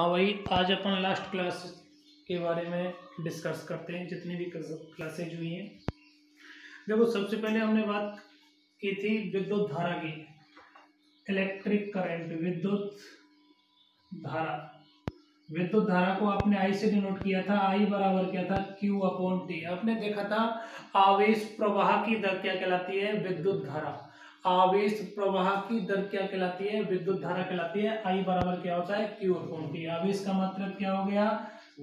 हाँ भाई, आज अपन लास्ट क्लास के बारे में डिस्कस करते हैं, जितनी भी क्लासेज हुई हैं। देखो, सबसे पहले हमने बात की थी विद्युत धारा की, इलेक्ट्रिक करंट, विद्युत धारा को आपने आई से डिनोट किया था। आई बराबर क्या था? Q upon T. आपने देखा था आवेश प्रवाह की दर क्या कहलाती है? विद्युत धारा। आवेश प्रवाह की दर क्या कहलाती है? विद्युत धारा कहलाती है। आई बराबर क्या होता है? Q upon T. आवेश का मात्रक क्या हो गया?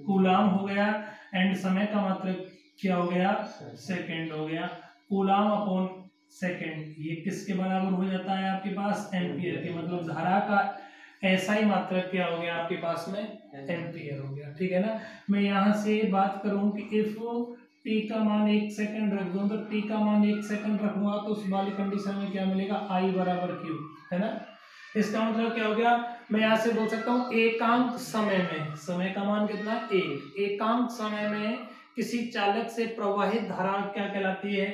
कूलाम हो गया। एंड समय का मात्रक क्या हो गया? सेकेंड हो गया। कूलाम अपॉन सेकेंड ये किसके बराबर हो जाता है आपके पास? एम्पियर के। मतलब धारा का ऐसा ही मात्रक क्या हो गया आपके पास में? एम्पियर हो गया। ठीक है ना। मैं यहाँ से बात करूं कि इफ टी का मान 1 सेकंड रख दूं, तो टी का मान 1 सेकंड रखूंगा तो उस वाली कंडीशन में क्या मिलेगा? आई बराबर क्यू, है ना। इसका मतलब क्या हो गया? मैं यहाँ से बोल सकता हूँ एकांक समय में, समय का मान कितना? 1। एकांक समय में किसी चालक से प्रवाहित धारा क्या कहलाती है?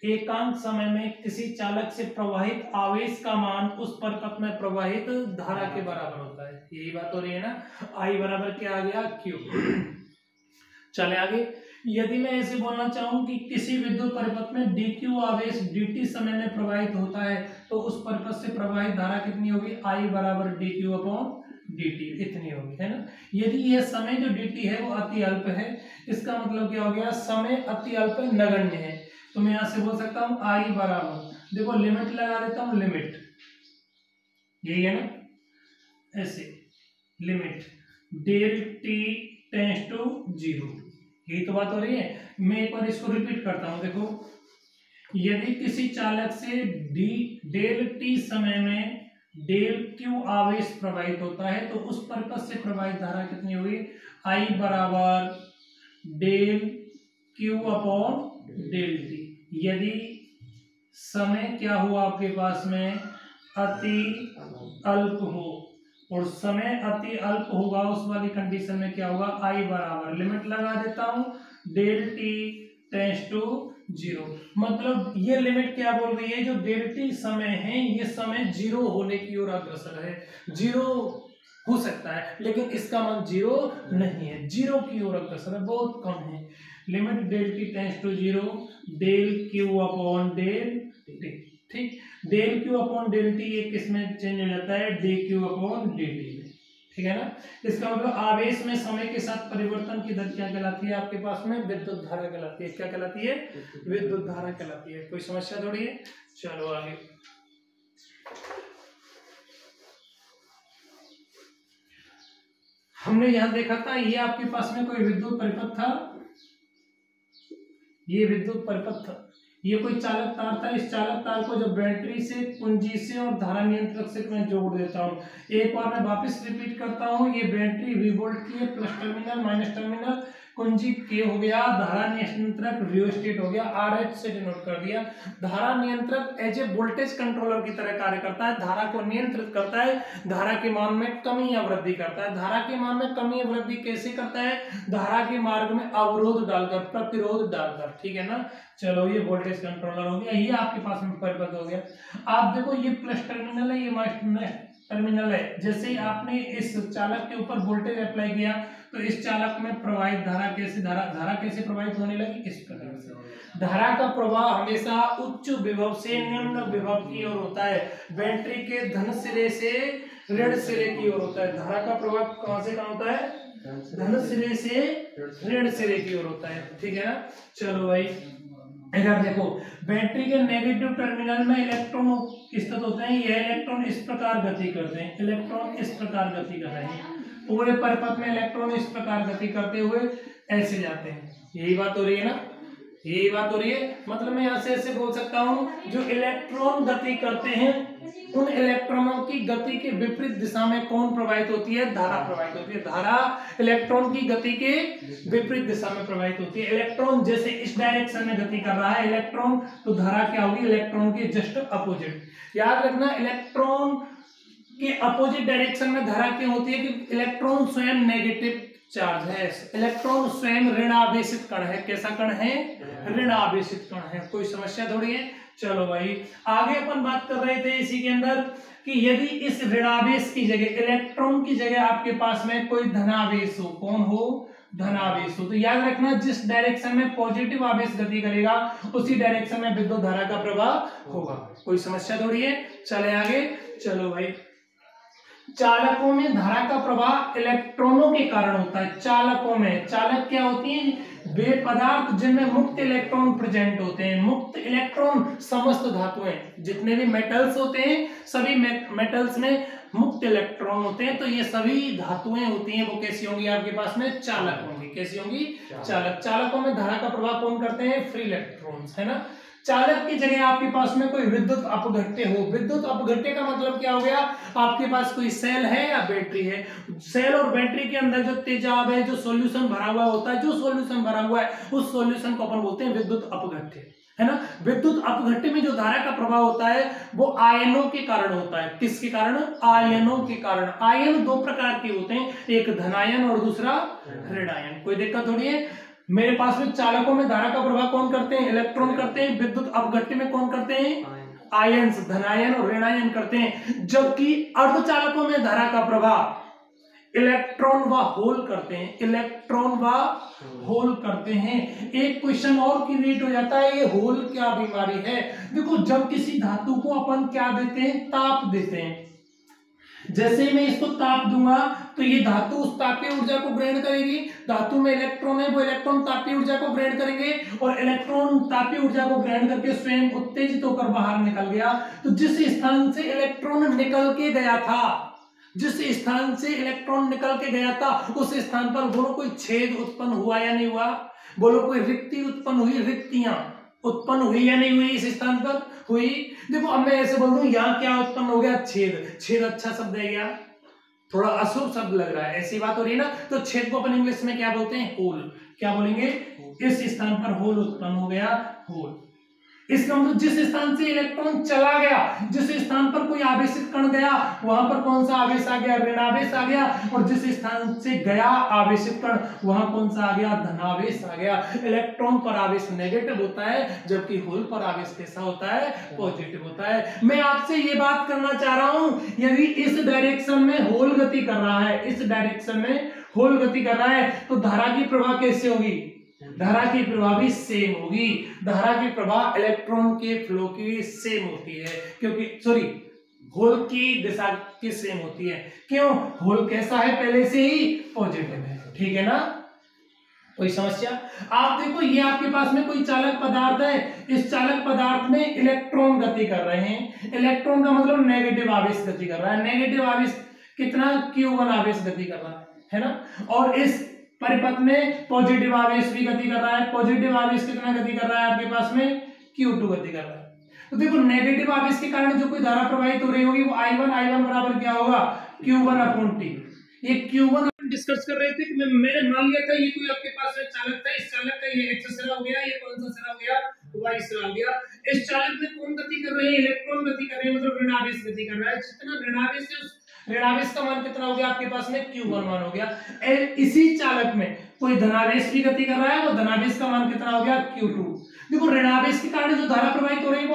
एकांक समय में किसी चालक से प्रवाहित आवेश का मान उस परिपथ में प्रवाहित धारा के बराबर होता है। यही बात हो रही है ना। आई बराबर क्या आ गया? क्यू। चले आगे। यदि मैं ऐसे बोलना चाहूं कि किसी विद्युत परिपथ में dq आवेश dt समय में प्रवाहित होता है, तो उस परिपथ से प्रवाहित धारा कितनी होगी? आई बराबर dq अपॉन dt, इतनी होगी, है ना। यदि यह समय जो dt है वो अति अल्प है, इसका मतलब क्या हो गया? समय अति अल्प नगण्य है, तो मैं यहां से बोल सकता हूं आई बराबर, देखो लिमिट लगा देता हूं, लिमिट यही है ना, ऐसे limit del T tends to 0। यही तो बात हो रही है। मैं एक बार इसको रिपीट करता हूं। देखो, यदि किसी चालक से डेल टी समय में डेल क्यू आवेश प्रवाहित होता है, तो उस परिपथ से प्रवाहित धारा कितनी होगी? आई बराबर del Q upon del T. यदि समय क्या हुआ आपके पास में? अति अल्प हो, और समय अति अल्प होगा उस वाली कंडीशन में क्या होगा? आई बराबर, लिमिट लगा देता हूं, डेल टी टेंड्स टू 0। मतलब ये लिमिट क्या बोल रही है? जो डेल टी समय है, ये समय 0 होने की ओर अग्रसर है। 0 हो सकता है, लेकिन इसका मान 0 नहीं है, 0 की ओर अग्रसर है, बहुत कम है। Limit del T tends to 0, del Q upon del T. ठीक, del Q upon del T ये किस में चेंज हो जाता है? D Q upon D T में। ठीक है ना। इसका मतलब आवेश में समय के साथ परिवर्तन की दर क्या कहलाती है आपके पास में? विद्युत धारा कहलाती है। क्या कहलाती है? विद्युत धारा कहलाती है। कोई समस्या थोड़ी है। चलो आगे। हमने यहां देखा था, ये आपके पास में कोई विद्युत परिपथ था, ये विद्युत परिपथ था, ये कोई चालक तार था। इस चालक तार को जब बैटरी से, कुंजी से और धारा नियंत्रक से मैं जोड़ देता हूँ। एक बार मैं वापस रिपीट करता हूँ, ये बैटरी वी वोल्ट की है, प्लस टर्मिनल माइनस टर्मिनल, कुंजी के हो गया, धारा नियंत्रक रियोस्टेट हो गया, RH से डिनोट कर दिया। धारा नियंत्रक एज ए वोल्टेज कंट्रोलर की तरह कार्य करता है, धारा को नियंत्रित करता है, धारा के मान में कमी या वृद्धि करता है। धारा के मान में कमी या वृद्धि कैसे करता है? धारा के मार्ग में अवरोध डालकर, प्रतिरोध डालकर। ठीक है ना। चलो, ये वोल्टेज कंट्रोलर हो गया, ये आपके पास में परिपथ हो गया। आप देखो, ये प्लस टर्मिनल है, ये माइनस टर्मिनल है। जैसे ही आपने इस चालक के ऊपर वोल्टेज अप्लाई किया, तो इस चालक में प्रवाहित धारा कैसे, धारा कैसे प्रवाहित होने लगी? इस प्रकार से। धारा का प्रवाह हमेशा उच्च विभव से निम्न विभव की ओर होता है। बैटरी के धन सिरे से ऋण सिरे की ओर होता है। धारा का प्रवाह कहां से कहां होता है? धन सिरे से ऋण सिरे की ओर होता है। ठीक है ना। चलो भाई, अगर देखो, बैटरी के नेगेटिव टर्मिनल में इलेक्ट्रॉन स्थित होते हैं। ये इलेक्ट्रॉन इस प्रकार गति करते हैं, इलेक्ट्रॉन इस प्रकार गति कर रहे हैं। पूरे परिपथ में इलेक्ट्रॉन इस प्रकार गति करते हुए ऐसे जाते हैं। यही बात हो रही है ना, यही बात हो रही है। मतलब मैं यहाँ से ऐसे बोल सकता हूँ, जो इलेक्ट्रॉन गति करते हैं, उन इलेक्ट्रॉनों की गति के विपरीत दिशा में कौन प्रवाहित होती है? धारा प्रवाहित होती है। धारा इलेक्ट्रॉन की गति के विपरीत दिशा में प्रवाहित होती है। इलेक्ट्रॉन जैसे इस डायरेक्शन में गति कर रहा है इलेक्ट्रॉन, तो धारा क्या होगी? इलेक्ट्रॉन के जस्ट अपोजिट। याद रखना, इलेक्ट्रॉन के अपोजिट डायरेक्शन में धारा क्यों होती है? कि इलेक्ट्रॉन स्वयं नेगेटिव चार्ज है, इलेक्ट्रॉन स्वयं ऋणावेशित कण है। कैसा कण है? ऋणावेशित कण है। कोई समस्या थोड़ी है। चलो भाई, आगे अपन बात कर रहे थे इसी के अंदर कि यदि इस ऋणावेश की जगह, इलेक्ट्रॉन की जगह आपके पास में कोई धनावेश हो, कौन हो, धनावेश हो, तो याद रखना जिस डायरेक्शन में पॉजिटिव आवेश गति करेगा उसी डायरेक्शन में विद्युत धारा का प्रवाह होगा। कोई समस्या थोड़ी है। चले आगे, चलो भाई, चालकों में धारा का प्रवाह इलेक्ट्रॉनों के कारण होता है। चालकों में, चालक क्या होती हैं, वे पदार्थ जिनमें मुक्त इलेक्ट्रॉन प्रेजेंट होते हैं। मुक्त इलेक्ट्रॉन समस्त धातुएं, जितने भी मेटल्स होते हैं सभी मेटल्स में मुक्त इलेक्ट्रॉन होते हैं, तो ये सभी धातुएं होती हैं, वो कैसी होंगी आपके पास में, चालक होंगी। कैसी होंगी, चालक। चालकों में धारा का प्रवाह कौन करते हैं, फ्री इलेक्ट्रॉन्स, है ना। चालक की जगह आपके पास में कोई विद्युत अपघट्य हो, विद्युत अपघट्य का मतलब क्या हो गया, आपके पास कोई सेल है या बैटरी है, सेल और बैटरी के अंदर जो तेजाब है, जो सॉल्यूशन भरा हुआ होता है, जो सॉल्यूशन भरा हुआ है उस सॉल्यूशन को अपन बोलते हैं विद्युत अपघट्य, है ना। विद्युत अपघट्य में जो धारा का प्रभाव होता है वो आयनों के कारण होता है। किसके कारण, आयनों के कारण। आयन दो प्रकार के होते हैं, एक धनायन और दूसरा ऋणायन। कोई दिक्कत थोड़ी है। मेरे पास में चालकों में धारा का प्रभाव कौन करते हैं, इलेक्ट्रॉन करते हैं। विद्युत अपघट्य में कौन करते हैं, आयन्स, धनायन और ऋणायन करते हैं। जबकि अर्धचालकों में धारा का प्रभाव इलेक्ट्रॉन व होल करते हैं, इलेक्ट्रॉन व होल करते हैं। एक क्वेश्चन और क्रिएट हो जाता है, ये होल क्या बीमारी है। देखो, जब किसी धातु को अपन क्या देते हैं, ताप देते हैं, जैसे मैं इसको ताप दूंगा तो ये धातु उस तापीय ऊर्जा को ग्रहण करेगी। धातु में इलेक्ट्रॉन है, वो इलेक्ट्रॉन तापीय ऊर्जा को ग्रहण करेंगे और इलेक्ट्रॉन तापीय ऊर्जा को ग्रहण करके स्वयं उत्तेजित होकर बाहर निकल गया। तो जिस स्थान से इलेक्ट्रॉन निकल के गया था, जिस स्थान से इलेक्ट्रॉन निकल के गया था उस स्थान पर बोलो कोई छेद उत्पन्न हुआ या नहीं हुआ, बोलो कोई रिक्ति उत्पन्न हुई, रिक्तियां उत्पन्न हुई या नहीं हुई, इस स्थान पर हुई। देखो, अब मैं ऐसे बोल दूं, यहाँ क्या उत्पन्न हो गया, छेद। छेद अच्छा शब्द है क्या, थोड़ा अशुभ शब्द लग रहा है, ऐसी बात हो रही है ना। तो छेद को अपन इंग्लिश में क्या बोलते हैं, होल। क्या बोलेंगे, इस स्थान पर होल उत्पन्न हो गया, होल। इसका मतलब जिस स्थान से इलेक्ट्रॉन चला गया, जिस स्थान पर कोई आवेशित कण गया वहां पर कौन सा आवेश आ गया, ऋणावेश आ गया। और जिस स्थान से गया आवेशित कण वहां कौन सा आ गया, धनावेश आ गया। इलेक्ट्रॉन पर आवेश नेगेटिव होता है जबकि होल पर आवेश कैसा होता है, पॉजिटिव होता है। मैं आपसे ये बात करना चाह रहा हूं, यदि इस डायरेक्शन में होल गति कर रहा है, इस डायरेक्शन में होल गति कर रहा है तो धारा की प्रवाह कैसे होगी, धारा की प्रवाह भी सेम होगी। धारा की प्रवाह इलेक्ट्रॉन के फ्लो की सेम होती है, क्योंकि सॉरी होल की दिशा की सेम होती है। क्यों, होल कैसा है, पहले से ही पॉजिटिव है, ठीक है ना। कोई समस्या। आप देखो, ये आपके पास में कोई चालक पदार्थ है, इस चालक पदार्थ में इलेक्ट्रॉन गति कर रहे हैं। इलेक्ट्रॉन का मतलब नेगेटिव आवेश गति कर रहा है। नेगेटिव आवेश कितना, Q1 आवेश गति कर रहा है ना। और इस परिपथ में पॉजिटिव आवेश भी गति कर रहा है। पॉजिटिव आवेश कितना गति कर रहा है आपके पास में, Q2 गति कर रहा है। तो देखो, नेगेटिव आवेश के कारण जो कोई धारा प्रवाहित हो रही होगी वो I1 बराबर क्या होगा, Q1/T। ये Q1 डिस्कस कर रहे थे कि मैंने मान लिया था ये कोई आपके पास में चालक था, इस चालक का ये X सिरा हो गया, ये कौन सा सिरा हो गया, Y सिरा हो गया। इस चालक में कौन गति कर रहे हैं, इलेक्ट्रॉन गति कर रहे हैं, मतलब ऋणावेश गति कर रहा है। जितना ऋणावेश है उस ऋणावेश का मान कितना हो गया आपके पास में, Q1 मान हो गया। इसी चालक में कोई धनावेश भी गति कर रहा है, वो धनावेश का मान कितना हो गया, Q2। देखो, ऋणावेश के कारण जो धारा प्रवाहित हो रही है वो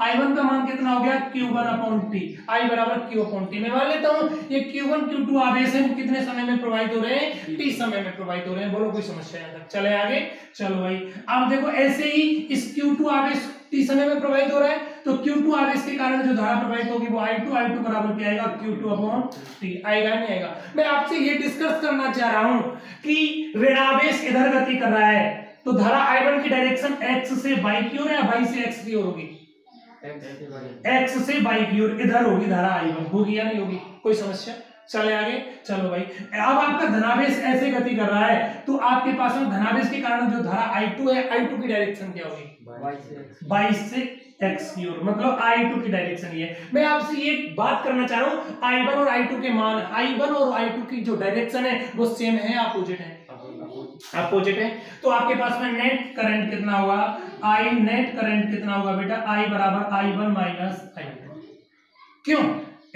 I1 का मान कितना हो गया, Q1/T। I बराबर Q/T। मैं मान लेता हूं ये Q1 Q2 आवेश है, वो कितने समय में प्रवाहित हो रहे हैं, T समय में प्रवाहित हो रहे हैं। बोलो कोई समस्या है, चले आगे। चलो भाई, अब देखो ऐसे ही इस Q2 आवेश T समय में प्रवाहित हो रहा है, तो Q2 आवेश के कारण जो धारा प्रवाहित होगी वो I2 बराबर क्या आएगा, Q2/T। आएगा नहीं आएगा। मैं आपसे ये डिस्कस करना चाह रहा हूं कि ऋणावेश इधर गति कर रहा है तो धारा I1 की डायरेक्शन X से Y की ओर या Y से X की ओर होगी, X से Y की ओर इधर होगी धारा I1, होगी या नहीं होगी, कोई समस्या। चले आगे। चलो भाई, अब आपका धनावेश ऐसे गति कर रहा है तो आपके पास में धनावेश के कारण जो धारा I2 है, I2 की डायरेक्शन क्या होगी, Y से X की ओर, मतलब I2 की डायरेक्शन ये। मैं आपसे ये बात करना चाह रहा हूं, I1 और I2 के मान, I1 और I2 की जो डायरेक्शन है वो सेम है, अपोजिट है, अपोजिट है। तो आपके पास में नेट करंट कितना होगा, I नेट करंट कितना होगा बेटा, I बराबर I1 माइनस I2। क्यों,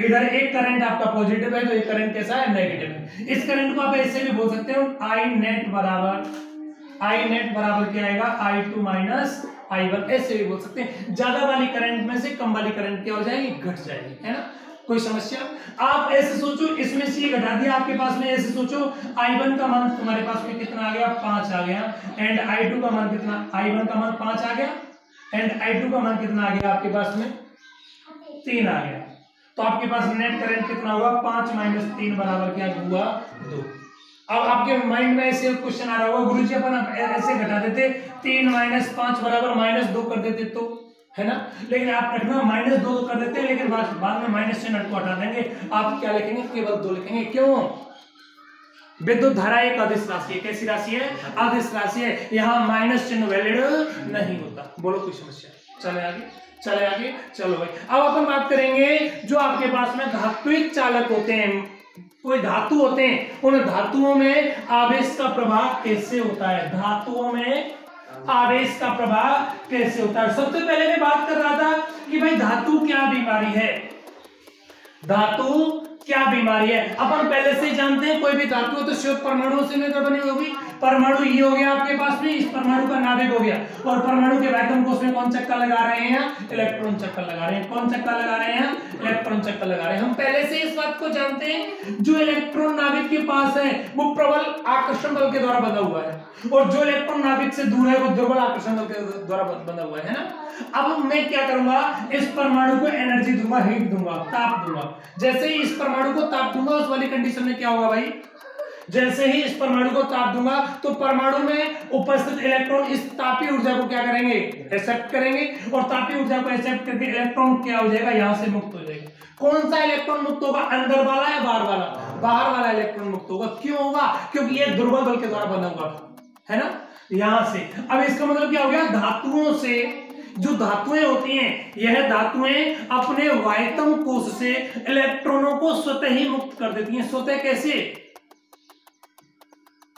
इधर एक करंट आपका पॉजिटिव है तो एक करंट कैसा है, नेगेटिव है। इस करंट को आप ऐसे भी बोल सकते हो, I नेट बराबर क्या आएगा, I2 माइनस I1, ऐसे भी बोल सकते हैं। ज्यादा वाली करंट में से कम वाली करंट क्या हो जाएगी, घट जाएगी, है ना। कोई समस्या? आप ऐसे सोचो, इसमें से ये घटा दिया आपके पास में, ऐसे सोचो I1 का मान तुम्हारे पास में कितना आ गया, 5 आ गया, एंड I2 का मान कितना, I1 का मान 5 आ गया, एंड I2 का मान कितना आ गया आपके पास में 3 आ गया। तो आपके पास नेट करंट कितना हुआ, 5 माइनस 3 बराबर क्या हुआ, 2। अब आपके माइंड में ऐसे क्वेश्चन आ रहा होगा, गुरुजी अपन ऐसे घटा देते, 3 माइनस 5 बराबर माइनस 2 कर देते तो, है ना, लेकिन आप रखना माइनस 2 कर देते हैं, लेकिन बाद में माइनस चिन्ह को हटा देंगे, आप क्या लिखेंगे, केवल 2 लिखेंगे। क्यों? विद्युत धारा एक अदिश राशि है। कैसी राशि है? अदिश राशि है, यहाँ माइनस चिन्ह वैलिड नहीं होता। बोलो कोई समस्या? चले आगे चलो भाई। अब अपन बात करेंगे जो आपके पास में धात्विक चालक होते हैं, कोई धातु होते हैं, उन धातुओं में आवेश का प्रभाव कैसे होता है, धातुओं में आवेश का प्रभाव कैसे होता है। सबसे पहले मैं बात कर रहा था कि भाई धातु क्या बीमारी है, धातु क्या बीमारी है। अपन पहले से ही जानते हैं कोई भी धातु है तो सिर्फ परमाणु से मिलकर बनी होगी। परमाणु ये हो गया आपके पास में, इस परमाणु का नाभिक हो गया, और परमाणु के वैक्यूम कोश में कौन चक्का लगा रहे हैं, इलेक्ट्रॉन चक्कर लगा रहे हैं। कौन चक्का लगा रहे हैं? इलेक्ट्रॉन चक्कर लगा रहे हैं। हम पहले से इस बात को जानते हैं, जो इलेक्ट्रॉन नाभिक के पास है वो प्रबल आकर्षण बल के द्वारा बंधा हुआ है, और जो इलेक्ट्रॉन नाभिक से दूर है वो दुर्बल आकर्षण बल के द्वारा बंधा हुआ है ना। अब मैं क्या करूंगा, इस परमाणु को एनर्जी दूंगा, हीट दूंगा, ताप दूंगा। जैसे ही इस परमाणु को ताप दूंगा उस वाली कंडीशन में क्या होगा भाई, जैसे ही इस परमाणु को ताप दूंगा तो परमाणु में उपस्थित इलेक्ट्रॉन इस तापीय ऊर्जा को क्या करेंगे, एक्सेप्ट करेंगे, और तापीय ऊर्जा को एक्सेप्ट करके इलेक्ट्रॉन क्या हो जाएगा, यहां से मुक्त हो जाएगा। कौन सा इलेक्ट्रॉन मुक्त होगा, अंदर वाला या बाहर वाला? बाहर वाला इलेक्ट्रॉन मुक्त होगा। क्यों होगा? क्योंकि ये दुर्बल बल के द्वारा बना हुआ है ना, यहां से। अब इसका मतलब क्या हो गया, धातुओं से, जो धातुएं होती हैं, यह धातुएं अपने वायतम कोश से इलेक्ट्रॉनों को स्वतः ही मुक्त कर देती हैं। स्वतः कैसे?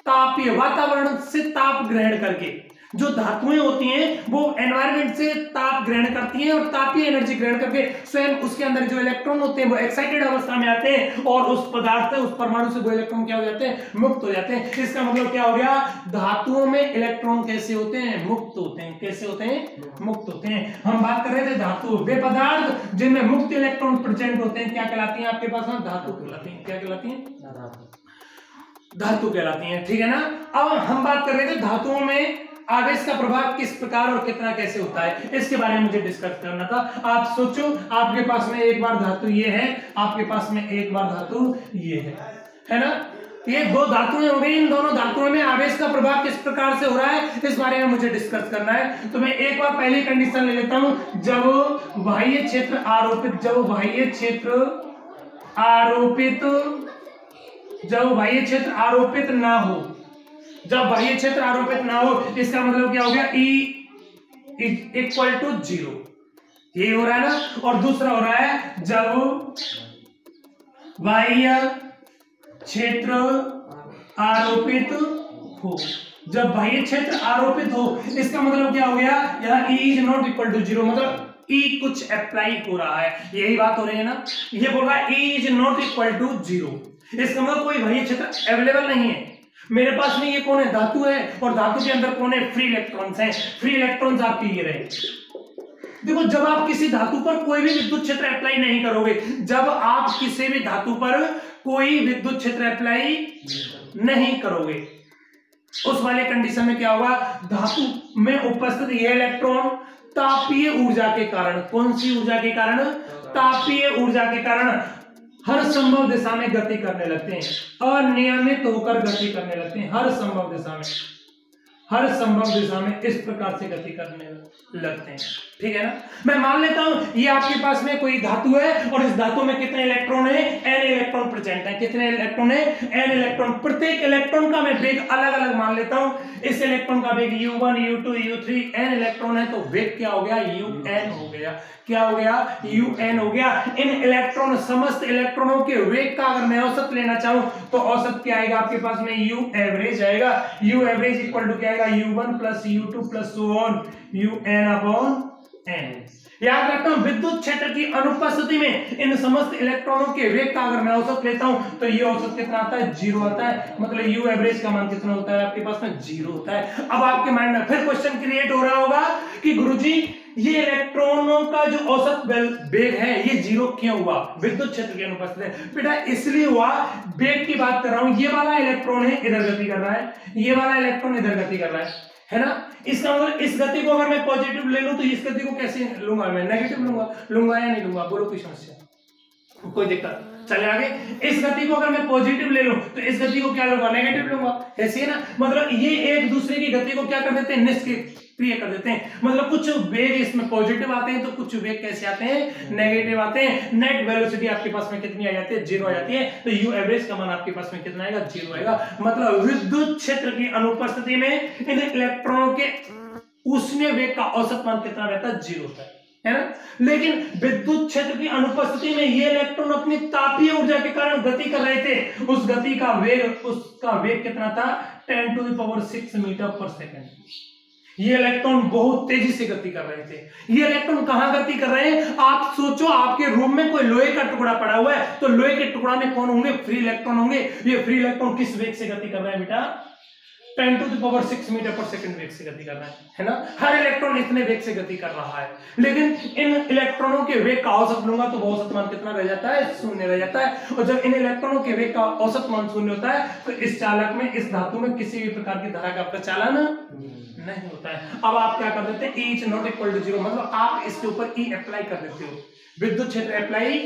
तापीय, वातावरण से ताप ग्रहण करके। जो धातुएं होती हैं वो एनवायरनमेंट से ताप ग्रहण करती हैं, और तापीय एनर्जी ग्रहण करके स्वयं उसके अंदर जो इलेक्ट्रॉन होते हैं वो एक्साइटेड अवस्था में आते हैं, और उस पदार्थ से, उस परमाणु से वो इलेक्ट्रॉन क्या हो जाते हैं, मुक्त हो जाते हैं। इसका मतलब क्या हो गया, धातुओं में इलेक्ट्रॉन कैसे होते हैं, मुक्त होते हैं। कैसे होते हैं? मुक्त होते हैं। हम बात कर रहे थे धातु, वे पदार्थ जिनमें मुक्त इलेक्ट्रॉन प्रेजेंट होते हैं क्या कहलाती हैं आपके पास में, धातु कहलाती हैं। क्या कहलाती हैं? धातु कहलाती हैं, ठीक है ना। अब हम बात कर रहे थे धातुओं में आवेश का प्रभाव किस प्रकार और कितना कैसे होता है, इसके बारे में मुझे डिस्कस करना था। आप सोचो, आपके पास में एक बार धातु ये है, आपके पास में एक बार धातु ये है ना। ये दो धातुएं हो गई, इन दोनों धातुओं में आवेश का प्रभाव किस प्रकार से हो रहा है, इस बारे में मुझे डिस्कस करना है। तो मैं एक बार पहली कंडीशन ले लेता हूं, जब बाह्य क्षेत्र आरोपित, जब बाह्य क्षेत्र आरोपित ना हो, जब बाह्य क्षेत्र आरोपित ना हो, इसका मतलब क्या हो गया, E इक्वल टू 0, ये हो रहा है ना। और दूसरा हो रहा है जब बाह्य क्षेत्र आरोपित हो, जब बाह्य क्षेत्र आरोपित हो, इसका मतलब क्या हो गया, यहाँ E is not equal to 0, मतलब E कुछ अप्लाई हो रहा है, यही बात हो रही है ना। ये बोल रहा है E is not equal to 0, इसका मतलब कोई बाह्य क्षेत्र अवेलेबल नहीं है। मेरे पास में ये कौन है, धातु है, और धातु के अंदर कौन है, फ्री इलेक्ट्रॉन्स हैं। फ्री इलेक्ट्रॉन्स आपके ये रहे। देखो, जब आप किसी धातु पर कोई भी विद्युत क्षेत्र अप्लाई नहीं करोगे, जब आप किसी भी धातु पर कोई विद्युत क्षेत्र अप्लाई नहीं करोगे, उस वाले कंडीशन में क्या होगा, धातु में उपस्थित ये इलेक्ट्रॉन तापीय ऊर्जा के कारण, कौन सी ऊर्जा के कारण, तापीय ऊर्जा के कारण हर संभव दिशा में गति करने लगते हैं, अनियमित होकर गति करने लगते हैं। हर संभव दिशा में इस प्रकार से गति करने लगते हैं, ठीक है ना। मैं मान लेता हूं ये आपके पास में कोई धातु है, और इस धातु में कितने इलेक्ट्रॉन है, n इलेक्ट्रॉन प्रेजेंट है। कितने इलेक्ट्रॉन है, n इलेक्ट्रॉन। प्रत्येक इलेक्ट्रॉन का मैं वेग अलग अलग मान लेता हूं। इस इलेक्ट्रॉन का वेग u1 u2 u3, n electron है तो वेग क्या हो गया, un हो गया। क्या हो गया, un हो गया। इन इलेक्ट्रॉन, समस्त इलेक्ट्रॉनों के वेग का अगर मैं औसत लेना चाहूं तो औसत क्या आएगा आपके पास में, u एवरेज आएगा। u एवरेज इक्वल टू क्या आएगा, u1 plus u2 plus so on un upon n। याद रखता हूं, विद्युत क्षेत्र की अनुपस्थिति में इन समस्त इलेक्ट्रॉनों के वेग का अगर मैं औसत लेता हूं तो ये औसत कितना आता है, 0 आता है। मतलब u एवरेज का मान कितना होता है आपके पास में, 0 होता है। अब आपके माइंड में फिर क्वेश्चन क्रिएट हो रहा होगा कि गुरुजी ये इलेक्ट्रॉनों का जो औसत वेग है ये जीरो क्यों हुआ? विद्युत क्षेत्र की अनुपस्थिति में। बेटा इसलिए हुआ, वेग की बात कर रहा हूं, ये वाला इलेक्ट्रॉन है इधर गति कर रहा है, ये वाला इलेक्ट्रॉन इधर गति कर रहा है ना। इसका मतलब इस गति को अगर मैं पॉजिटिव ले लूं तो इस गति को कैसे लूंगा? मैं नेगेटिव लूंगा या नहीं लूंगा? बोलो कोई समस्या, कोई दिक्कत? चले आगे। इस गति को अगर मैं पॉजिटिव ले लूं तो इस गति को क्या लूंगा? नेगेटिव लूंगा, ऐसे है ना। मतलब ये एक दूसरे की गति को क्या कर देते हैं? निष्क्रिय कर देते हैं। मतलब कुछ वेग इसमें पॉजिटिव आते हैं तो कुछ वेग कैसे आते हैं? नेगेटिव आते हैं। नेट वेलोसिटी आपके पास में कितनी आ जाती है? जीरो आ जाती है। तो यू एवरेज का मान आपके पास में कितना आएगा? जीरो आएगा। मतलब विद्युत क्षेत्र की अनुपस्थिति में इन इलेक्ट्रॉनों के ऊष्मीय वेग का औसत मान कितना रहता है? जीरो होता है ना। लेकिन विद्युत क्षेत्र की अनुपस्थिति में ये इलेक्ट्रॉन अपनी तापीय ऊर्जा के कारण गति कर रहे थे। उस गति का वेग, उसका वेग कितना था? 10⁶ मीटर पर सेकेंड। ये इलेक्ट्रॉन बहुत तेजी से गति कर रहे थे। ये इलेक्ट्रॉन कहां गति कर रहे हैं? आप सोचो, आपके रूम में कोई लोहे का टुकड़ा पड़ा हुआ है तो लोहे के टुकड़ा में कौन होंगे? फ्री इलेक्ट्रॉन होंगे। ये फ्री इलेक्ट्रॉन किस वेग से गति कर रहा है बेटा? 10⁶ मीटर पर सेकंड वेग से गति कर रहा है ना। हर इलेक्ट्रॉन इतने वेग से गति कर रहा है। लेकिन इन इलेक्ट्रॉनों के वेग का औसत लूंगा तो औसत मान कितना रह जाता है? शून्य रह जाता है। और जब इन इलेक्ट्रॉनों के वेग का औसत मान शून्य होता है तो इस चालक में, इस धातु में किसी भी प्रकार की धारा का प्रचालन नहीं होता है। अब आप क्या कर देते हैं? E is not equal to zero, मतलब आप इसके ऊपर E अप्लाई कर देते हो, विद्युत क्षेत्र अप्लाई।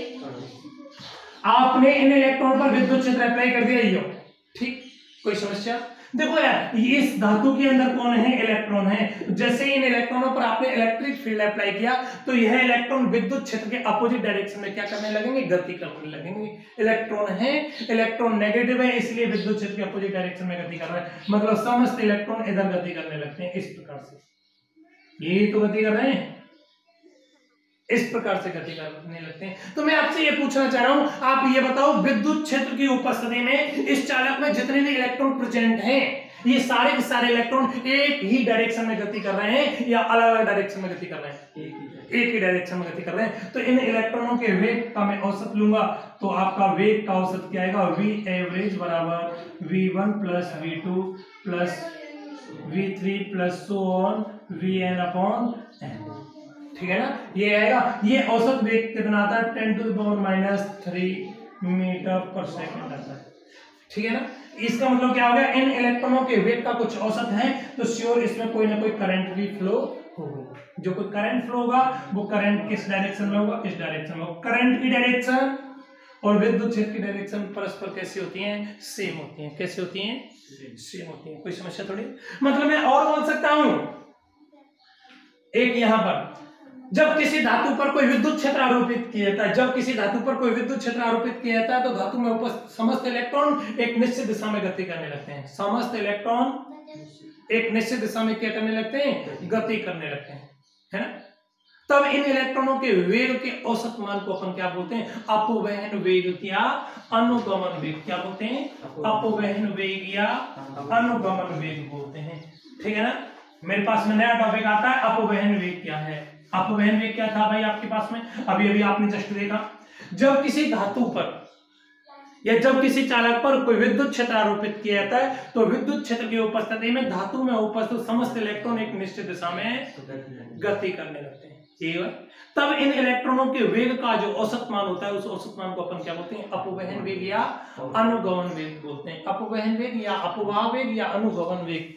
आपने इन इलेक्ट्रॉन पर विद्युत क्षेत्र अप्लाई कर दिया, ये ठीक, कोई समस्या? देखो यार, इस धातु के अंदर कौन है? इलेक्ट्रॉन है। जैसे इन इलेक्ट्रॉनों पर आपने इलेक्ट्रिक फील्ड अप्लाई किया तो यह इलेक्ट्रॉन विद्युत क्षेत्र के अपोजिट डायरेक्शन में क्या करने लगेंगे? गति करने लगेंगे। इलेक्ट्रॉन है, इलेक्ट्रॉन नेगेटिव है, इसलिए विद्युत क्षेत्र के अपोजिट डायरेक्शन में गति कर रहा है। मतलब समस्त इलेक्ट्रॉन इधर गति करने लगते हैं, इस प्रकार से। यही तो गति कर रहे हैं, इस प्रकार से गति करने लगते हैं। तो मैं आपसे ये पूछना चाह रहा हूं, आप ये बताओ, विद्युत क्षेत्र की उपस्थिति में इस चालक में जितने भी इलेक्ट्रॉन प्रेजेंट हैं, ये सारे के सारे इलेक्ट्रॉन एक ही डायरेक्शन में गति कर रहे हैं या अलग अलग डायरेक्शन में गति कर रहे हैं? एक ही डायरेक्शन में गति कर रहे हैं। तो इन इलेक्ट्रॉनों के वेग का मैं औसत लूंगा तो आपका वेग का औसत क्या आएगा? V एवरेज बराबर V1 plus V2 plus V3 plus so on Vn/n, ठीक है ना। ये आएगा। ये औसत वेग कितना आता है? 10⁻³ मीटर पर सेकंड आता है, ठीक है ना। इसका मतलब क्या हो गया? इन इलेक्ट्रॉनों के वेग का कुछ औसत है तो श्योर इसमें कोई ना कोई करंट भी फ्लो होगा। जो कोई करंट फ्लो होगा वो करंट किस डायरेक्शन में होगा? इस डायरेक्शन में होगा। करंट की डायरेक्शन और विद्युत क्षेत्र की डायरेक्शन परस्पर कैसी होती हैं? सेम होती हैं। कैसे होती हैं? सेम होती हैं। कोई समस्या थोड़ी। मतलब मैं और बोल सकता हूं, एक यहां पर जब किसी धातु पर कोई विद्युत क्षेत्र आरोपित किया जाता है, जब किसी धातु पर कोई विद्युत क्षेत्र आरोपित किया जाता है तो धातु में उपस्थित समस्त इलेक्ट्रॉन एक निश्चित दिशा में गति करने लगते हैं। समस्त इलेक्ट्रॉन एक निश्चित दिशा में क्या करने लगते हैं? गति करने लगते हैं, है ना। तब इन इलेक्ट्रॉनों के वेग के औसत मान को अपन क्या बोलते हैं? अपवहन वेग या अनुगमन वेग। क्या बोलते हैं? अपवहन वेग या अनुगमन वेग बोलते हैं, ठीक है ना। मेरे पास में नया टॉपिक आता है, अपवहन वेग क्या है। अपवहन वेग क्या था भाई आपके पास में? अभी अभी आपने जस्ट देखा, जब किसी धातु पर या जब किसी चालक पर कोई विद्युत क्षेत्र आरोपित किया जाता है तो विद्युत क्षेत्र की उपस्थिति में धातु में उपस्थित समस्त इलेक्ट्रॉन एक निश्चित दिशा में गति करने लगते हैं। तब इन इलेक्ट्रॉनों के वेग का जो औसत मान होता है उस औसत मान को अपन क्या बोलते हैं? अपवहन वेग या अनुगमन वेग बोलते हैं। अपवहन वेग या अपवाह वेग या अनुगमन वेग,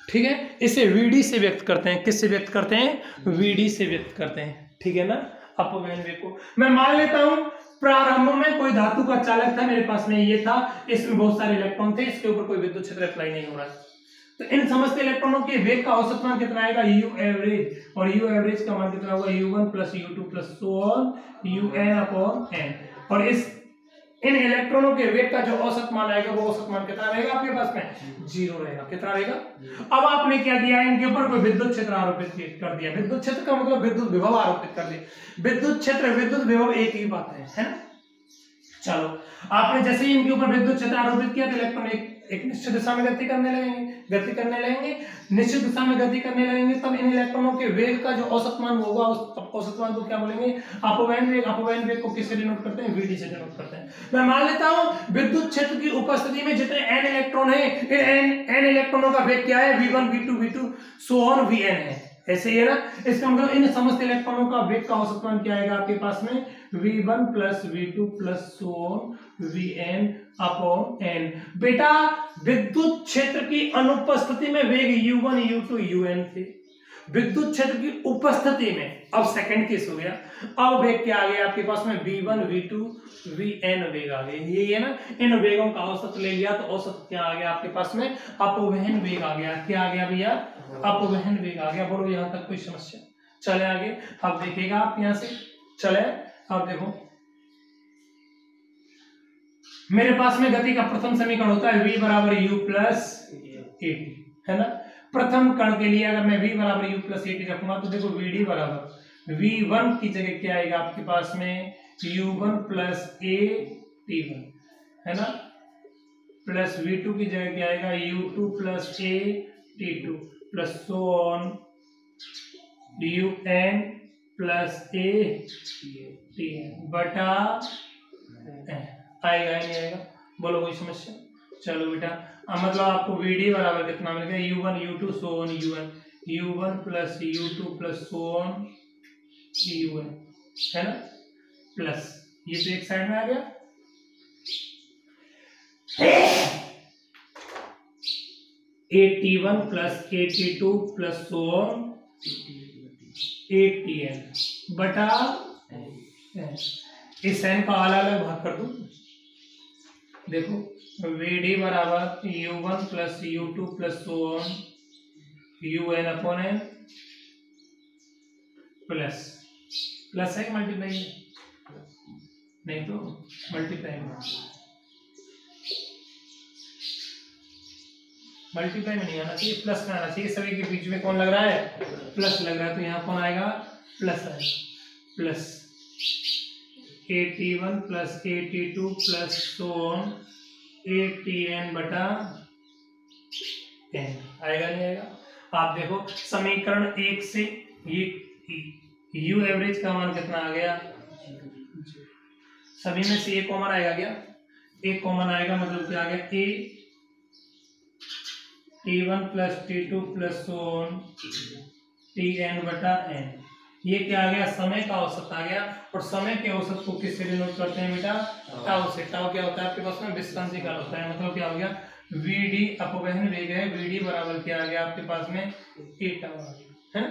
ठीक है। इसे VD से व्यक्त करते हैं। किससे व्यक्त करते हैं? VD से व्यक्त करते हैं, ठीक है ना। अपवहन वेग को मैं मान लेता हूं, प्रारंभ में कोई धातु का चालक था, मेरे पास में ये था, इसमें बहुत सारे इलेक्ट्रॉन थे, इसके ऊपर कोई विद्युत क्षेत्र अप्लाई नहीं हो रहा है। तो इन समस्त इलेक्ट्रॉनों के वेग का औसत मान कितना आएगा? U एवरेज, और U एवरेज का मान कितना होगा? U1 plus U2 plus so on UN/n। और इस इन इलेक्ट्रॉनों के वेग का जो औसत मान आएगा वो औसत मान कितना रहेगा आपके पास में? जीरो रहेगा। कितना रहेगा? अब आपने क्या किया? इनके ऊपर कोई विद्युत क्षेत्र आरोपित कर दिया। विद्युत क्षेत्र का मतलब विद्युत विभव आरोपित कर दिया। विद्युत क्षेत्र विद्युत विभव एक ही बात है ना। चलो, आपने जैसे ही इनके ऊपर विद्युत क्षेत्र आरोपित किया तो इलेक्ट्रॉन एक निश्चित दिशा में गति करने लगेंगे, निश्चित दिशा में गति करने लगेंगे। तब इन इलेक्ट्रॉनों के वेग का जो औसत मान होगा उस औसत मान को क्या बोलेंगे? अपवहन वेग। अपवहन वेग को किससे डिनोट करते हैं? VD से डिनोट करते हैं। मैं मान लेता हूं विद्युत क्षेत्र की उपस्थिति में जितने n इलेक्ट्रॉन है, इन n इलेक्ट्रॉनों का वेग क्या है? V1 V2 V2 so on Vn है। ऐसे ही है ना। इसका मतलब इन समस्त इलेक्ट्रॉनों का वेग का औसत मान क्या आएगा आपके पास में, v1 plus v2 plus so on vn upon n। बेटा विद्युत क्षेत्र की अनुपस्थिति में वेग u1 u2 un थे, विद्युत क्षेत्र की उपस्थिति में अब सेकंड केस हो गया, अब वेग क्या आ गया आपके पास में v1 v2 vn वेग आ गए, ये है ना। इन वेगों का औसत ले लिया तो औसत क्या आ गया आपके पास में, अपवहन वेग आ गया। क्या आ गया भैया, अपवहन वेग आ गया। बोलो यहां तक कोई समस्या, चले आगे। अब देखिएगा आप यहां से चले, अब देखो मेरे पास में गति का प्रथम समीकरण होता है v बराबर u प्लस ए टी, है ना। प्रथम कण के लिए अगर मैं v बराबर u प्लस ए टी रखूंगा तो देखो vd बराबर v1 की जगह क्या आएगा आपके पास में u1 plus A T one, है ना, प्लस v2 की जगह क्या आएगा u2 plus A T two plus so on un plus A T बटा आएगा नहीं आएगा, बोलो कोई समस्या। चलो बेटा मतलब आपको vd बराबर कितना मिलेगा u1 u2 so on u1 plus u2 plus so on un, है ना, प्लस ये तो एक साइड में आ गया, AT1 plus AT2 plus so on ATN बटा इस n का अलग अलग भाग कर दूं, देखो vd बराबर u1 plus u2 plus so on un upon n plus plus है मल्टीप्लाई है, नहीं तो मल्टीप्लाई में नहीं आना चाहिए, प्लस में आना चाहिए। सभी के बीच में कौन लग रहा है, प्लस लग रहा है, तो यहाँ कौन आएगा, प्लस आएगा, plus AT1 plus AT2 plus so on ATN बटा n आएगा नहीं आएगा। आप देखो समीकरण 1 से ये u एवरेज का मान कितना आ गया, सभी में से एक कॉमन आएगा क्या, एक कॉमन आएगा, मतलब क्या आ गया a T1 plus T2 plus so on Tn बटा n, ये क्या आ गया, समय का औसत आ गया। और समय के औसत को किससे डिनोट करते हैं बेटा, टाउ से। टाउ क्या होता है आपके पास में, विस्कॉन्सी काल होता है, मतलब क्या हो गया vd अपवहन वेग है, vd बराबर क्या आ गया आपके पास में a टाउ आ गया, है ना।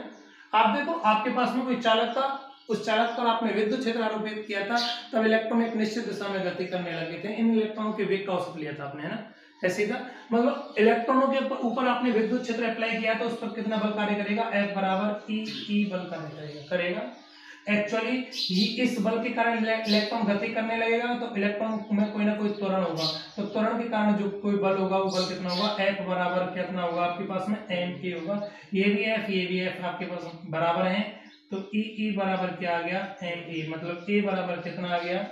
आप देखो आपके पास में कोई चालक था, उस चालक पर आपने विद्युत क्षेत्र आरोपित किया था, तब इलेक्ट्रॉन एक निश्चित दिशा में गति करने लगे थे, इन इलेक्ट्रॉनों के वेग का औसत लिया था आपने, है ना। ऐसे था मतलब इलेक्ट्रॉनों के ऊपर आपने विद्युत क्षेत्र अप्लाई किया तो उस पर कितना बल कार्य करेगा, F बराबर E बल कार्य करेगा। एक्चुअली इस बल के कारण इलेक्ट्रॉन गति करने लगेगा तो इलेक्ट्रॉन में कोई ना कोई त्वरण होगा, तो त्वरण के कारण जो कोई बल होगा वो बल कितना होगा, F बराबर कितना होगा आपके पास में ma होगा। ये भी F आपके पास बराबर है, तो E बराबर क्या आ गया ma, मतलब A बराबर कितना आ गया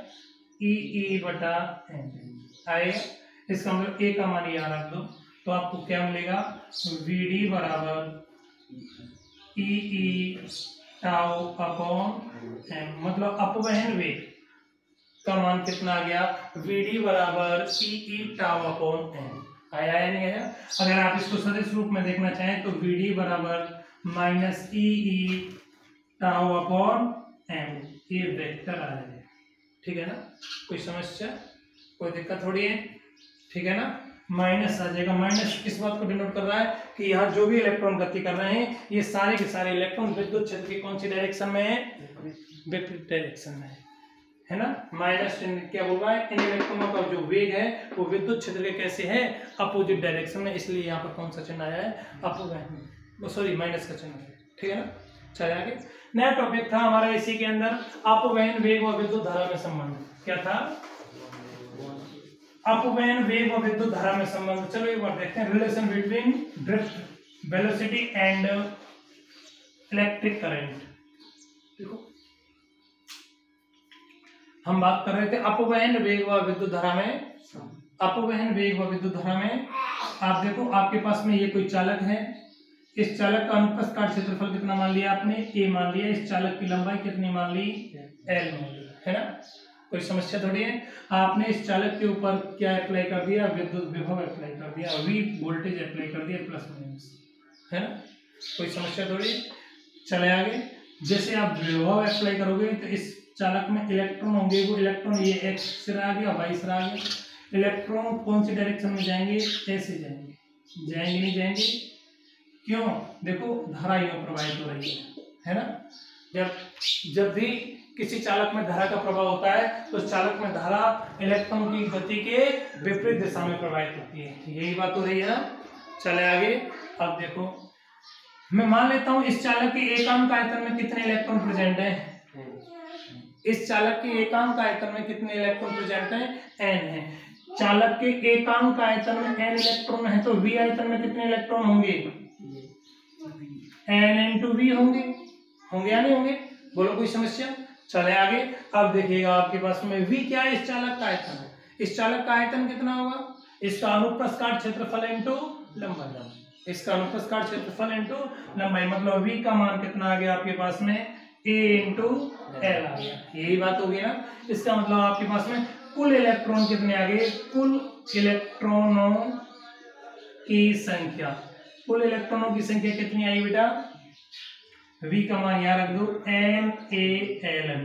E बटा m आएगा। इसका मतलब A का मान यहाँ रख दो तो आपको क्या मिलेगा, vd बराबर E टाउ अपॉन m, मतलब अपवहन वेग का मान कितना आ गया, vd बराबर E टाउ अपॉन m आया या नहीं आया। अगर आप इसको सदिश रूप में देखना चाहें तो vd बराबर minus E tau upon m, ये वेक्टर आ जाएगा, ठीक है ना। कोई समस्या, कोई दिक्कत थोड़ी है, ठीक है ना। माइनस आ जाएगा, माइनस किस बात को डिनोट कर रहा है कि यहाँ जो भी इलेक्ट्रॉन गति कर रहे हैं ये सारे के सारे इलेक्ट्रॉन विद्युत क्षेत्र की कौन सी डायरेक्शन में है, विपरीत डायरेक्शन में है ना। माइनस क्या बोल रहा है, इन इलेक्ट्रॉनों का जो वेग है वो विद्युत क्षेत्र के कैसे है, अपोजिट डायरेक्शन में, इसलिए यहाँ पर कौन सा चिन्ह आया है, अपवहन, सॉरी माइनस का चिन्ह है, ठीक है ना। चलिए आगे, नया टॉपिक था हमारा इसी के अंदर अपवहन वेग व विद्युत धारा में संबंध। क्या था, अपवहन वेग व विद्युत धारा में संबंध। चलो एक बार देखते हैं, relation between drift velocity and electric current. देखो हम बात कर रहे थे अपवहन वेग व विद्युत धारा में, अपवहन वेग व विद्युत धारा में। आप देखो आपके पास में ये कोई चालक है, इस चालक का अनुप्रस्थ काट क्षेत्रफल कितना मान लिया आपने, a मान लिया, इस चालक की लंबाई कितनी मान ली, l मान ली, है ना। कोई समस्या थोड़ी है। आपने इस चालक के ऊपर क्या अप्लाई कर दिया, विद्युत विभव अप्लाई कर दिया, V वोल्टेज अप्लाई कर दिया प्लस माइनस, है ना। कोई समस्या थोड़ी। चले आगे, जैसे आप विभव अप्लाई करोगे तो इस चालक में इलेक्ट्रॉन होंगे, वो इलेक्ट्रॉन ये एक्स से आ गया, वाई से आ गया। इलेक्ट्रॉन कौन सी डायरेक्शन में जाएंगे? ऐसे जाएंगे, जाएंगे नहीं जाएंगे? क्यों? देखो धारा यूं प्रवाहित हो रही है ना। जब भी किसी चालक में धारा का प्रभाव होता है तो चालक में धारा इलेक्ट्रॉन की गति के विपरीत दिशा में प्रवाहित होती है, यही बात हो रही है ना। चले आगे, अब देखो मैं मान लेता हूं इस चालक के एकांक आयतन में कितने इलेक्ट्रॉन प्रेजेंट हैं? इस चालक के एकांक आयतन में कितने इलेक्ट्रॉन प्रेजेंट हैं? n है। चालक के एकांक आयतन में n इलेक्ट्रॉन है तो v आयतन में कितने इलेक्ट्रॉन होंगे? n into v होंगे, होंगे या नहीं होंगे? बोलो कोई समस्या? चले आगे, अब देखिएगा आपके पास में v क्या है? इस चालक का आयतन है। इस चालक का आयतन कितना होगा? इसका अनुप्रस्थ काट क्षेत्रफल इंटू लंबाई, इसका अनुप्रस्थ काट क्षेत्रफल इंटू लंबाई, मतलब v का मान कितना आ गया आपके पास में? a इंटू एल आ गया, यही बात होगी ना। इसका मतलब आपके पास में कुल इलेक्ट्रॉन कितने आ गए? कुल इलेक्ट्रॉनों की संख्या, कुल इलेक्ट्रॉनों की संख्या कितनी आई बेटा? v का मान यहाँ रख दो, NaLn,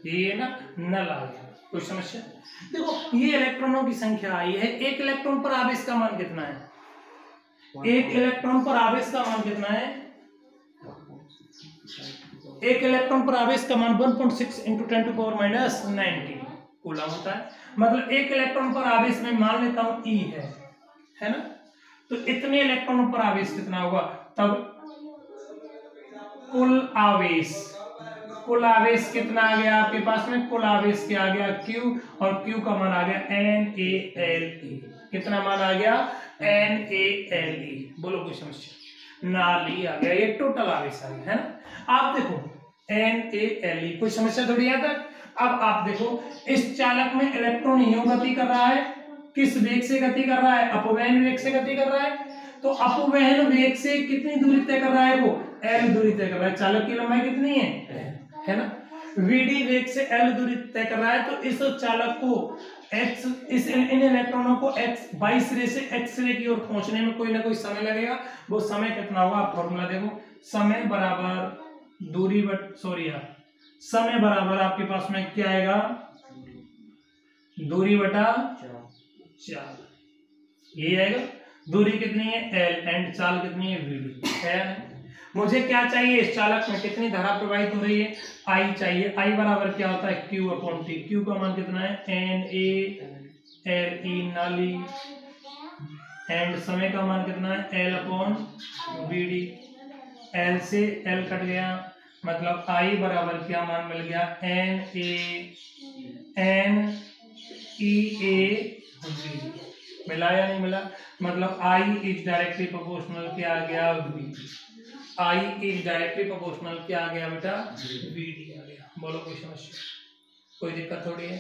ये ना नल आ गया, कोई समस्या? देखो ये इलेक्ट्रॉनों की संख्या आई है, एक इलेक्ट्रॉन पर आवेश का मान कितना है? एक इलेक्ट्रॉन पर आवेश का मान कितना है? एक इलेक्ट्रॉन पर आवेश का मान 1.6 इंटू 10⁻⁻⁹ कूलम होता है। मतलब एक इलेक्ट्रॉन पर आवेश में मान लेता हूं E है ना, तो इतने इलेक्ट्रॉनों पर आवेश कितना होगा? तब कुल आवेश कितना आ गया आपके पास में? कुल आवेश क्या आ गया? Q, और Q का मान आ गया NaLe। कितना मान आ गया? NaLe। बोलो कोई समस्या? नाली आ गया, ये टोटल आवेश आ गया है ना। आप देखो NaLe, कोई समस्या थोड़ी है तक। अब आप देखो इस चालक में इलेक्ट्रॉन यूं गति कर रहा है, किस वेग से गति कर रहा है? अपवहन वेग से गति कर रहा है। तो अपवहन वेग से कितनी दूरी तय कर रहा है? वो L दूरी तय कर रहा है। चालक की लंबाई कितनी है ना। Vd वेग से L दूरी तय कर रहा है, तो इस चालक को इन इलेक्ट्रॉनों को बाई सिरे से x सिरे की ओर पहुंचने में कोई ना कोई समय लगेगा। वो समय कितना होगा? आप फॉर्मूला देखो, समय बराबर दूरी समय बराबर आपके पास में क्या आएगा? दूरी बटा 4, यही आएगा। दूरी कितनी है? L, एंड चाल कितनी है? Vd है। मुझे क्या चाहिए? इस चालक में कितनी धारा प्रवाहित हो रही है? I चाहिए। I बराबर क्या होता है? Q/T। Q का मान कितना है? NaLe, नाली, एंड समय का मान कितना है? L/Vd। L से L कट गया, मतलब I बराबर क्या मान मिल गया? NaVd। मिला या नहीं मिला? मतलब I इज डायरेक्टली प्रोपोर्शनल क्या आ गया? Vd। I is directly proportional क्या आ गया बेटा? Vd आ गया। बोलो कोई समस्या? कोई दिक्कत थोड़ी है।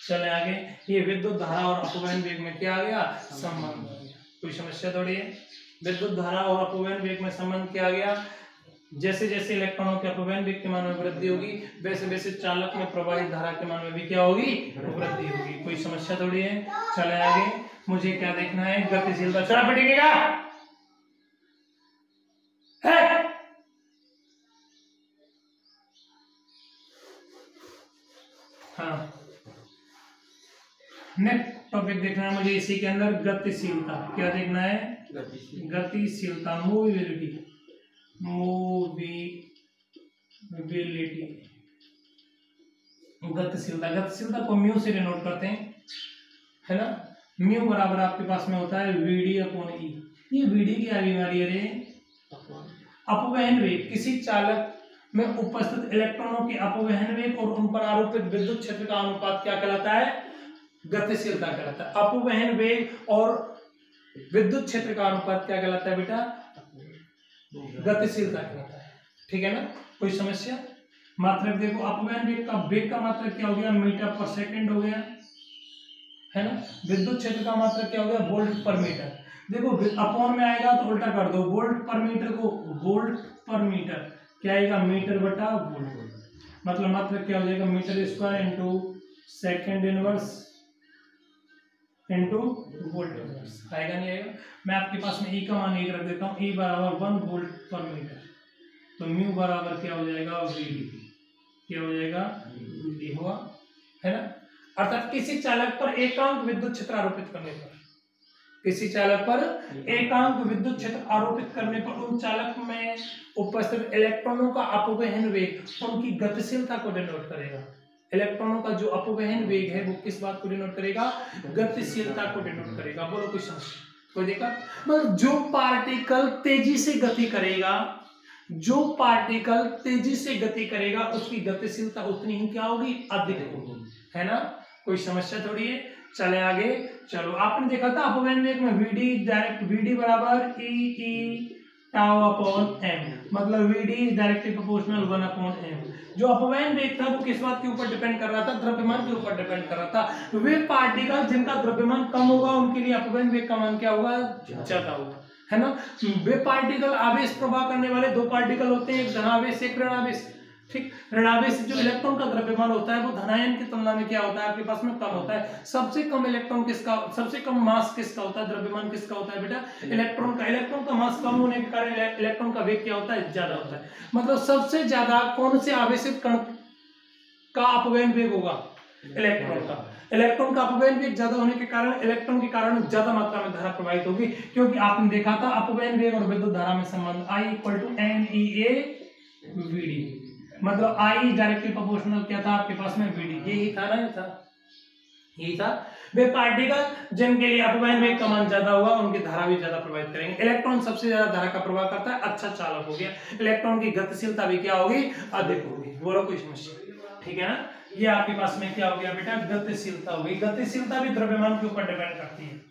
चले आगे, ये विद्युत धारा और अपवहन वेग में क्या आ गया? संबंध आ गया। कोई समस्या थोड़ी है। विद्युत धारा और अपवहन वेग में संबंध क्या आ गया? जैसे जैसे इलेक्ट्रॉनों के अपवहन वेग के मान में वृद्धि होगी, वैसे वैसे चालक में प्रवाहित धारा के मान में भी क्या होगी? वृद्धि होगी। कोई समस्या थोड़ी है। चले आगे, मुझे क्या देखना है? गतिशीलता। चला पटेगा है। हाँ, नेक्स्ट टॉपिक देखना है मुझे इसी के अंदर, गतिशीलता। क्या देखना है? गतिशीलता, मूविबिलिटी। गतिशीलता को म्यू से डिनोट करते हैं, है ना। म्यू बराबर आपके पास में होता है Vd/E। ये Vd की बीमारी है? अपवहन वेग, किसी चालक में उपस्थित इलेक्ट्रॉनों के अपवहन वेग और उन पर आरोपित विद्युत क्षेत्र का अनुपात क्या कहलाता है? गतिशीलता कहलाता है। अपवहन वेग और विद्युत क्षेत्र का अनुपात क्या कहलाता है बेटा? गतिशीलता कहलाता है। ठीक है ना, कोई समस्या? मात्रक देखो, अपवहन वेग का मात्रक क्या हो गया? मीटर/सेकंड हो गया, है ना। विद्युत क्षेत्र का मात्रक क्या हो गया? वोल्ट/मीटर। देखो अपॉन में आएगा तो उल्टा कर दो, वोल्ट/मीटर को वोल्ट/मीटर क्या आएगा? मीटर/वोल्ट। मतलब मात्रक क्या हो जाएगा? मीटर² into second inverse into volt inverse. आएगा नहीं आएगा? मैं आपके पास में E का मान 1 रख देता हूँ। E बराबर 1 वोल्ट/मीटर। तो म्यू बराबर क्या हो जाएगा, वीडी, क्या हो जाएगा, वीडी हुआ, है ना। अर्थात किसी चालक पर एकांक विद्युत क्षेत्र आरोपित करने पर, किसी चालक पर एकांक विद्युत क्षेत्र आरोपित करने पर उन चालक में उपस्थित इलेक्ट्रॉनों का अपवहन वेग उनकी गतिशीलता को डिनोट करेगा। इलेक्ट्रॉनों का जो अपवहन वेग है वो किस बात को डिनोट करेगा, गतिशीलता को डिनोट करेगा। बोलो कोई समस्या, कोई दिक्कत? मतलब जो पार्टिकल तेजी से गति करेगा, जो पार्टिकल तेजी से गति करेगा उसकी गतिशीलता उतनी ही क्या होगी, अधिक होगी, है ना। कोई समस्या थोड़ी है। चले आगे। चलो आपने देखा था अपवहन वेग में वीडी डायरेक्ट, वीडी बराबर ई टाउ अपॉन एम, मतलब V D is directly proportional 1 upon M. जो अपवहन वेग था वो किस बात के ऊपर डिपेंड कर रहा था, द्रव्यमान के ऊपर डिपेंड कर रहा था। वे पार्टिकल जिनका द्रव्यमान कम होगा उनके लिए अपवहन वेग का मान क्या होगा, ज्यादा होगा, है ना। वे पार्टिकल आवेश प्रवाह करने वाले दो पार्टिकल होते हैं, एक धनावेश एक ऋणावेश, ठीक। ऋणावेश जो इलेक्ट्रॉन का द्रव्यमान होता है वो धनायन की तुलना में क्या होता है, आपके पास में कम होता है। सबसे कम इलेक्ट्रॉन किसका, सबसे कम मास किसका होता है, द्रव्यमान किसका होता है बेटा, इलेक्ट्रॉन का। इलेक्ट्रॉन का मास कम होने के कारण इलेक्ट्रॉन का वेग क्या होता है, ज्यादा होता है। मतलब सबसे ज्यादा कौन से आवेशित कण का अपवहन वेग होगा, इलेक्ट्रॉन का। इलेक्ट्रॉन का अपवहन वेग ज्यादा होने के कारण, इलेक्ट्रॉन के कारण ज्यादा मात्रा में धारा प्रवाहित होगी, क्योंकि आपने देखा था अपवहन वेग और विद्युत धारा में संबंध I = NEA VD, मतलब I डायरेक्टली प्रोपोर्शनल क्या था आपके पास में, VD, यही था ना, यही था। वे पार्टिकल जिनके लिए अपवहन वेग का मान ज्यादा होगा उनकी धारा भी ज्यादा प्रभावित करेंगे। इलेक्ट्रॉन सबसे ज्यादा धारा का प्रवाह करता है, अच्छा चालक हो गया। इलेक्ट्रॉन की गतिशीलता भी क्या होगी, अधिक होगी। बोलो कोई समस्या, ठीक है ना। ये आपके पास में क्या हो गया बेटा, गतिशीलता होगी। गतिशीलता भी द्रव्यमान के ऊपर डिपेंड करती है,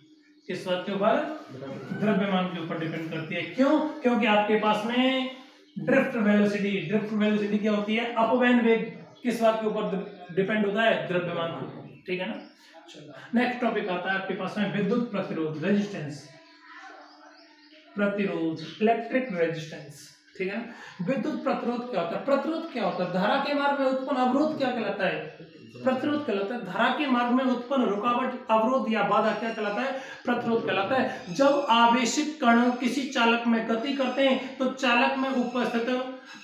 किस बात के ऊपर, द्रव्यमान के ऊपर डिपेंड करती है। क्यों, क्योंकि आपके पास में ड्रिफ्ट वेलोसिटी, ड्रिफ्ट वेलोसिटी क्या होती है, अपवहन वेग किस बात के ऊपर डिपेंड होता है, द्रव्यमान के ऊपर, ठीक है ना। चलो नेक्स्ट टॉपिक आता है आपके पास में विद्युत प्रतिरोध, रेजिस्टेंस, प्रतिरोध, इलेक्ट्रिक रेजिस्टेंस, ठीक है ना। विद्युत प्रतिरोध क्या होता है, प्रतिरोध क्या होता है, धारा के मार्ग में उत्पन्न अवरोध क्या कहलाता है, प्रतिरोध कहलाता है। धारा के मार्ग में उत्पन्न रुकावट, अवरोध या बाधा क्या कहलाता है, प्रतिरोध कहलाता है। जब आवेशित कण किसी चालक में गति करते हैं तो चालक में उपस्थित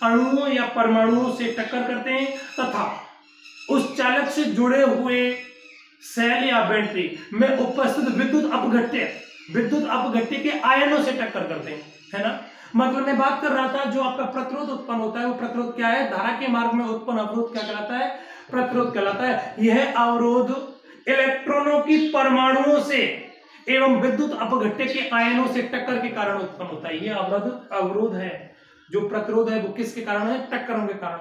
अणुओं या परमाणुओं से टक्कर करते हैं तथा उस चालक से जुड़े हुए सेल या बैटरी में उपस्थित विद्युत अपघट्य के आयनों से टक्कर करते हैं, है ना। मतलब मैं बात कर रहा था जो आपका प्रतिरोध उत्पन्न होता है वो प्रतिरोध क्या है, धारा के मार्ग में उत्पन्न अवरोध क्या कहलाता है, प्रतिरोध कहलाता है। यह अवरोध इलेक्ट्रॉनों की परमाणुओं से एवं विद्युत अपघट्य के आयनों से टक्कर के कारण उत्पन्न होता है। यह अवरोध है, जो प्रतिरोध है वो किसके कारण है, टक्करों के कारण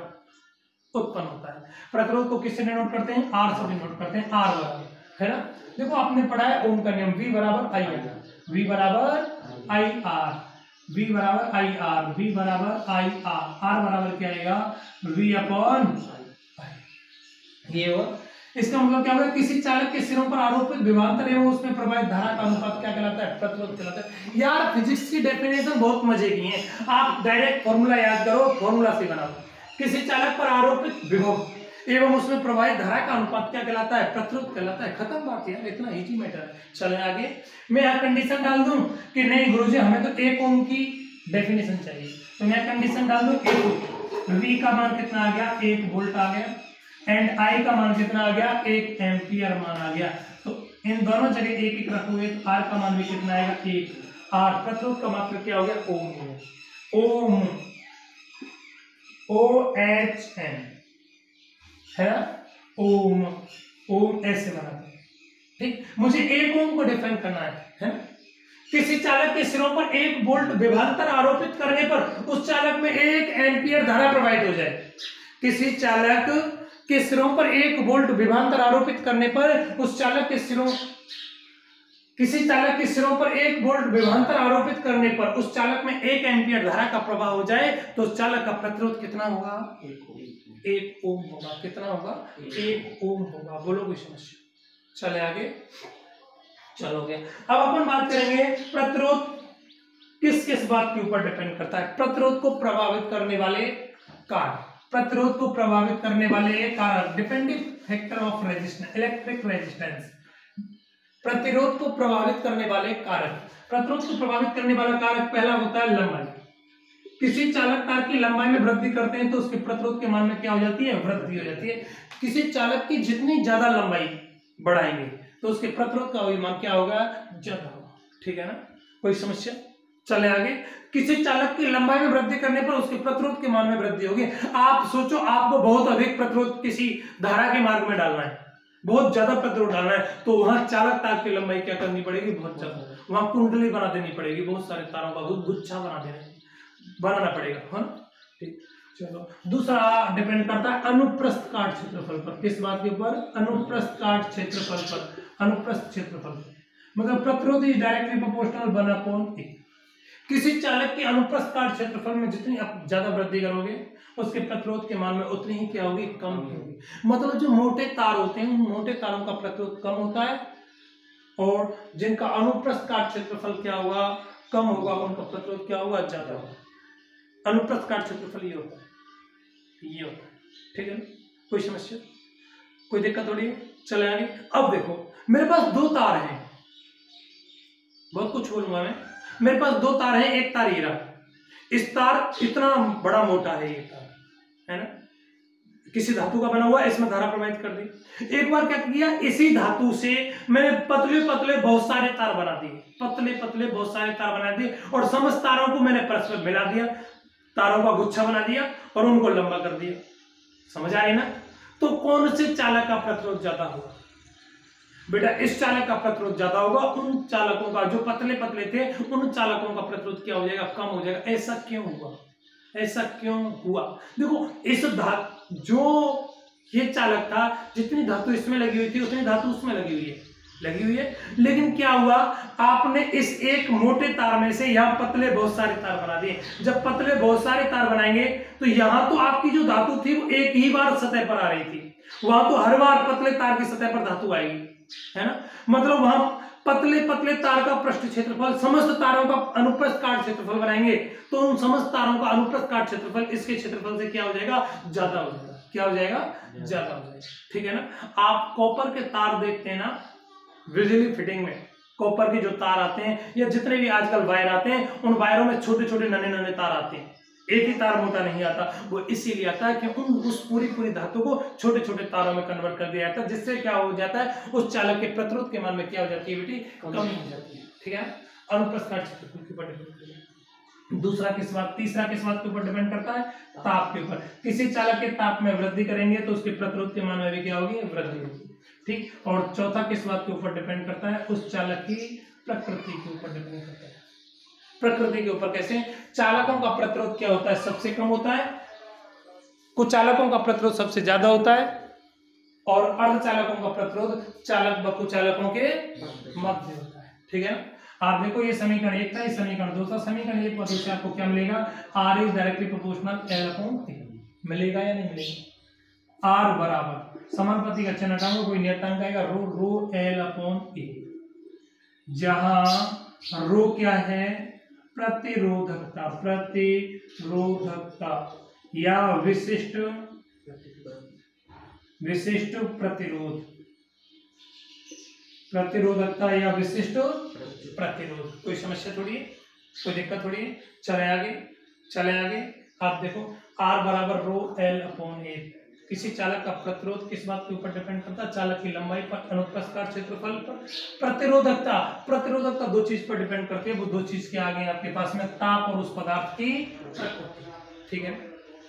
उत्पन्न होता है। प्रतिरोध को किससे डिनोट करते हैं, आर से डिनोट करते हैं, आर बराबर, है ना। देखो आपने पढ़ा है ओम का नियम, V बराबर आई आर, V बराबर आई आर, V बराबर आई आर, V बराबर आई आर, R बराबर क्या आएगा, V अपॉन ये होगा। इसका मतलब क्या होगा, किसी चालक के सिरों पर आरोपित विभवांतर एवं उसमें प्रवाहित धारा का अनुपात क्या कहलाता है, प्रतिरोध कहलाता है। यार फिजिक्स की डेफिनेशन बहुत मजे की है, आप डायरेक्ट फॉर्मूला याद करो, फॉर्मूला से बनाओ। किसी चालक पर आरोपित विभव एवं उसमें प्रवाहित धारा का अनुपात क्या कहलाता है, प्रतिरोध कहलाता है। खत्म बात है, इतना इजी मैटर है। चले आगे। मैं यहाँ कंडीशन डाल दूं कि नहीं गुरुजी हमें तो 1 ओम की डेफिनेशन चाहिए, तो मैं कंडीशन डाल दूं 1 ओम, V का मान कितना आ गया, 1 वोल्ट आ गया, एंड I का मान कितना आ गया, 1 एम्पियर मान आ गया। तो इन दोनों जगह 1 रखोगे तो R का मान भी कितना आएगा, 1। R प्रतिरोध का मात्रा क्या हो गया, ओम, ओम, OHM, है ना, ओम, ओम ऐसे बनाते हैं, ठीक। मुझे 1 ओम को डिफाइन करना है ना। किसी चालक के सिरों पर 1 वोल्ट विभवांतर आरोपित करने पर उस चालक में 1 एम्पियर धारा प्रवाहित हो जाए। किसी चालक के सिरों पर 1 वोल्ट विभवांतर आरोपित करने पर उस चालक के सिरों, किसी चालक के सिरों पर 1 वोल्ट विभवांतर आरोपित करने पर उस चालक में 1 एम्पियर धारा का प्रवाह हो जाए तो उस चालक का प्रतिरोध कितना होगा, 1 ओम होगा। कितना होगा, 1 ओम होगा। बोलो कोई समस्या, चले आगे। चलोगे अब अपन बात करेंगे प्रतिरोध किस किस बात के ऊपर डिपेंड करता है। प्रतिरोध को प्रभावित करने वाले कारक, प्रतिरोध को प्रभावित करने वाले कारक, depending factor of resistance, electric resistance. प्रतिरोध को प्रभावित करने वाले कारक, प्रतिरोध को प्रभावित करने वाला कारक पहला होता है लंबाई, किसी चालक तार की लंबाई में वृद्धि करते हैं तो उसके प्रतिरोध के मान में क्या हो जाती है, वृद्धि हो जाती है। किसी चालक की जितनी ज्यादा लंबाई बढ़ाएंगे तो उसके प्रतिरोध का मान क्या होगा, ज्यादा होगा। ठीक है ना, कोई समस्या? चले आगे। किसी चालक की लंबाई में वृद्धि करने पर उसके प्रतिरोध के मान में वृद्धि होगी। आप सोचो, आपको बहुत अधिक प्रतिरोध किसी धारा के मार्ग में डालना है, बहुत ज्यादा प्रतिरोध डालना है, तो वहां चालक तार की लंबाई क्या करनी पड़ेगी, बहुत ज्यादा। वहां कुंडली बना देनी पड़ेगी, बहुत सारे तारों का गुच्छा बनाना पड़ेगा, है ना। ठीक, चलो दूसरा डिपेंड करता है अनुप्रस्थ काट क्षेत्रफल पर। किस बात के ऊपर, अनुप्रस्थ काट क्षेत्रफल पर। अनुप्रस्थ क्षेत्रफल मतलब प्रतिरोध इज डायरेक्टली प्रोपोर्शनल 1/A। किसी चालक के अनुप्रस्थ काट क्षेत्रफल में जितनी आप ज्यादा वृद्धि करोगे उसके प्रतिरोध के मान में उतनी ही क्या होगी, कम होगी। मतलब जो मोटे तार होते हैं उन मोटे तारों का प्रतिरोध कम होता है और जिनका अनुप्रस्थ काट क्षेत्रफल क्या होगा, कम होगा, उनका प्रतिरोध क्या होगा, ज्यादा होगा। अनुप्रस्थ काट क्षेत्रफल ये होता है, ये होता है। ठीक है ना, कोई समस्या, कोई दिक्कत थोड़ी है? चले आगे। अब देखो मेरे पास दो तार हैं, बहुत कुछ बोलूंगा मैं। मेरे पास दो तार हैं, एक तार ये रहा, इस तार इतना बड़ा मोटा है ये तार, है ना, किसी धातु का बना हुआ है, इसमें धारा प्रवाहित कर दी। एक बार क्या किया, इसी धातु से मैंने पतले पतले बहुत सारे तार बना दिए, पतले पतले बहुत सारे तार बना दिए और समस्त तारों को मैंने परस्पर मिला दिया, तारों का गुच्छा बना दिया और उनको लंबा कर दिया। समझ आए ना? तो कौन से चालक का प्रतिरोध ज्यादा होगा? बेटा इस चालक का प्रतिरोध ज्यादा होगा। उन चालकों का जो पतले पतले थे उन चालकों का प्रतिरोध क्या हो जाएगा, कम हो जाएगा। ऐसा क्यों हुआ, ऐसा क्यों हुआ? देखो इस धातु, जो ये चालक था, जितनी धातु इसमें लगी हुई थी उतनी धातु उसमें लगी हुई है, लेकिन क्या हुआ, आपने इस एक मोटे तार में से यहाँ पतले बहुत सारे तार बना दिए। जब पतले बहुत सारे तार बनाएंगे तो यहाँ तो आपकी जो धातु थी वो एक ही बार सतह पर आ रही थी, वहां तो हर बार पतले तार की सतह पर धातु आएगी, है ना। मतलब वहां पतले पतले तार का पृष्ठ क्षेत्रफल, समस्त तारों का अनुप्रस्थ काट क्षेत्रफल बनाएंगे तो उन समस्त तारों का अनुप्रस्थ काट क्षेत्रफल इसके क्षेत्रफल से क्या हो जाएगा, ज्यादा हो जाएगा। क्या हो जाएगा, ज्यादा हो जाएगा। ठीक है ना। आप कॉपर के तार देखते हैं ना, बिजली फिटिंग में कॉपर के जो तार आते हैं या जितने भी आजकल वायर आते हैं, उन वायरों में छोटे छोटे नन्हे नन्हे तार आते हैं, एक ही तार मोटा नहीं आता। वो इसीलिए आता है कि उस पूरी धातु को छोटे छोटे तारों में कन्वर्ट कर दिया जाता है, जिससे क्या हो जाता है, उस चालक के प्रतिरोध के मान में क्या हो जाती है बेटी, कमी हो जाती है। ठीक है, अनुप्रस्थ काट क्षेत्रफल के ऊपर डिपेंड करता है। दूसरा किस बात, तीसरा किस बात के ऊपर डिपेंड करता है, ताप के ऊपर। किसी चालक के ताप में वृद्धि करेंगे तो उसके प्रतिरोध के मान में भी क्या होगी, वृद्धि होगी। ठीक, और चौथा किस बात के ऊपर डिपेंड करता है, उस चालक की प्रकृति के ऊपर डिपेंड करता है। प्रकृति के ऊपर कैसे, चालकों का प्रतिरोध क्या होता है, सबसे कम होता है, कुछ चालकों का प्रतिरोध सबसे ज्यादा होता है और अर्धचालकों का प्रतिरोध चालक व कुचालकों के मध्य होता है। ठीक है ना। आप देखो ये समीकरण एक था, ये समीकरण दूसरा, समीकरण एक और दूसरे आपको क्या मिलेगा, R is directly proportional L/T मिलेगा या नहीं मिलेगा। R बराबर समानुपाती का चिन्ह हटाऊंगा, कोई नियतांक आएगा रो L/A, जहां रो क्या है, प्रतिरोधकता, प्रतिरोधकता या विशिष्ट प्रतिरोध, प्रतिरोधकता या विशिष्ट प्रतिरोध। कोई समस्या थोड़ी है, कोई दिक्कत थोड़ी है। चले आगे। आप देखो R बराबर रो L/A। किसी चालक का प्रतिरोध किस बात के ऊपर डिपेंड करता है, चालक की लंबाई पर, अनुप्रस्थ काट क्षेत्रफल पर। प्रतिरोधकता दो चीज पर डिपेंड करती है, वो दो चीज के आगे आपके पास में, ताप और उस पदार्थ की प्रकृति। ठीक है,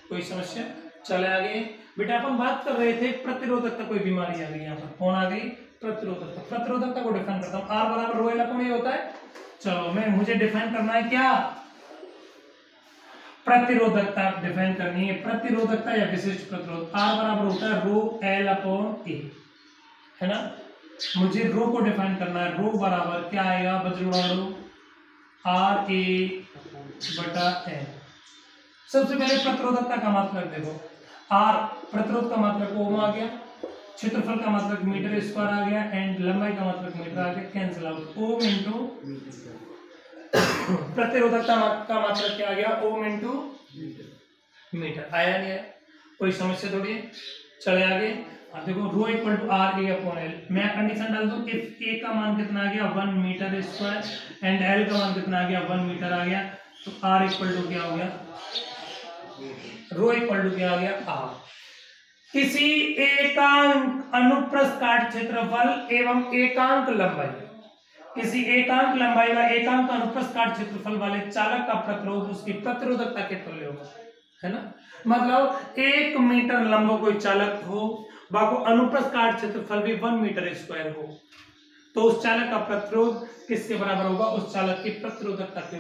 कोई समस्या। चले आगे। बेटा अपन बात कर रहे थे प्रतिरोधकता, कोई बीमारी आ गई यहाँ पर, कौन आ गई, प्रतिरोधकता। प्रतिरोधकता को डिफाइन करता हूँ, R बराबर रो L/A होता है। चलो मुझे डिफाइन करना है क्या, प्रतिरोधकता डिफाइन करनी है, प्रतिरोधकता या विशिष्ट प्रतिरोध। R बराबर होता है रो L/A, है ना। मुझे रो को डिफाइन करना है, रो बराबर क्या आएगा, बजरूड़ा रो RA/N। सबसे पहले प्रतिरोधकता का मात्रक देखो, R प्रतिरोध का मात्रक ओम आ गया, क्षेत्रफल का मात्रक मीटर स्क्वायर आ गया एंड लंबाई का मात्रक मीटर आ गया, कैंसिल आउट। ओम इंटू प्रतिरोधकता का मात्रक क्या आ गया, ओम इंटू मीटर, आया नहीं है, कोई समस्या थोड़ी है। चले आगे। देखो रो इक्वल टू RA/L। मैं कंडीशन डाल दूं, इफ A का मान कितना आ गया 1 मीटर स्क्वायर एंड L का मान कितना आ गया 1 मीटर आ गया, तो R इक्वल टू क्या हो गया, रो इक्वल टू क्या आ गया R। किसी एकांक अनुप्रस्थ काट क्षेत्रफल एवं एकांक लंबाई, किसी एकांक लंबाई व एकांक अनुप्रस्थ काट क्षेत्रफल वाले चालक का प्रतिरोध उसकी प्रतिरोधकता के तुल्य होगा, है ना। मतलब 1 मीटर लंबा कोई चालक हो, बाको अनुप्रस्थ काट क्षेत्रफल भी 1 मीटर स्क्वायर हो, तो उस चालक का प्रतिरोध किसके बराबर होगा, उस चालक की प्रतिरोधकता के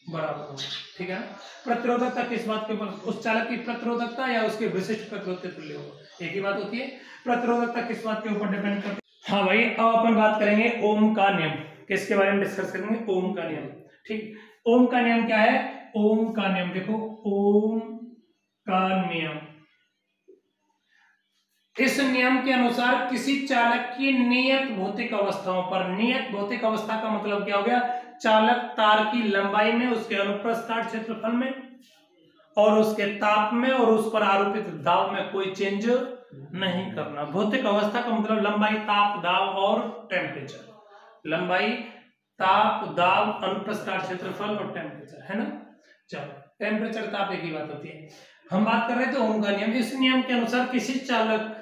बराबर होगा, ठीक है। प्रतिरोधकता किस बात के ऊपर, उस चालक की प्रतिरोधकता या उसके विशिष्ट प्रतिरोध के तुल्य होगा, एक ही बात होती है। प्रतिरोधकता किस बात के ऊपर डिपेंड करती है। हाँ भाई, अब अपन बात करेंगे ओम का नियम, किसके बारे में डिस्कस करेंगे, ओम का नियम, ठीक। ओम का नियम क्या है, ओम का नियम देखो, ओम का नियम, इस नियम के अनुसार किसी चालक की नियत भौतिक अवस्थाओं पर, नियत भौतिक अवस्था का मतलब क्या हो गया, चालक तार की लंबाई में, उसके अनुप्रस्थ काट क्षेत्रफल में और उसके ताप में और उस पर आरोपित दाब में कोई चेंज नहीं करना। भौतिक अवस्था का मतलब लंबाई, ताप, दाब और टेम्परेचर। लंबाई, ताप, दाब, अनुप्रस्थ काट क्षेत्रफल और टेम्परेचर, है ना। चलो, टेम्परेचर, ताप एक ही बात होती है। हम बात कर रहे थे ओम का नियम। इस नियम के अनुसार किसी चालक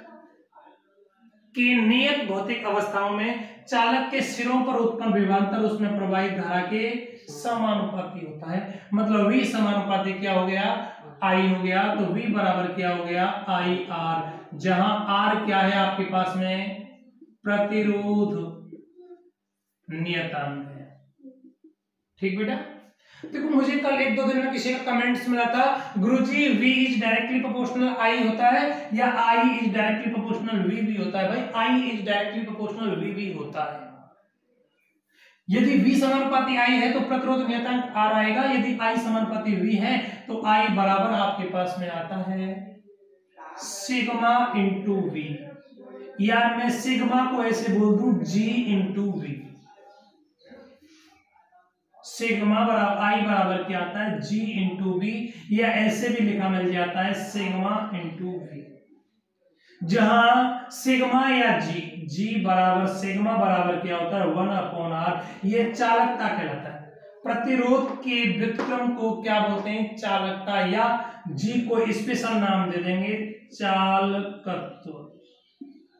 की नियत भौतिक अवस्थाओं में चालक के सिरों पर उत्पन्न विभवांतर उसमें प्रवाहित धारा के समानुपाती होता है। मतलब V समानुपाती क्या हो गया, I हो गया, तो V बराबर क्या हो गया, IR, जहां R क्या है आपके पास में, प्रतिरोध नियतांक है, ठीक बेटा। देखो, मुझे कल 1-2 दिन में किसी का कमेंट्स मिला था, गुरुजी V is directly proportional I होता है या I is directly proportional V भी होता है। भाई, I is directly proportional V भी होता है। यदि V समानुपाती I है तो प्रतिरोध नियतांक R आएगा, यदि I समानुपाती V है तो I बराबर आपके पास में आता है सिग्मा इंटू V, या मैं सिग्मा को ऐसे बोल दूं G इंटू V। सिग्मा बराबर I बराबर क्या आता है, G इंटू V, या ऐसे भी लिखा मिल जाता है सिग्मा इंटू V, जहां सिग्मा या G बराबर सिग्मा बराबर क्या होता है 1/R। ये चालकता कहलाता है। प्रतिरोध के व्युत्क्रम को क्या बोलते हैं, चालकता, या G को स्पेशल नाम दे देंगे चालकत्व।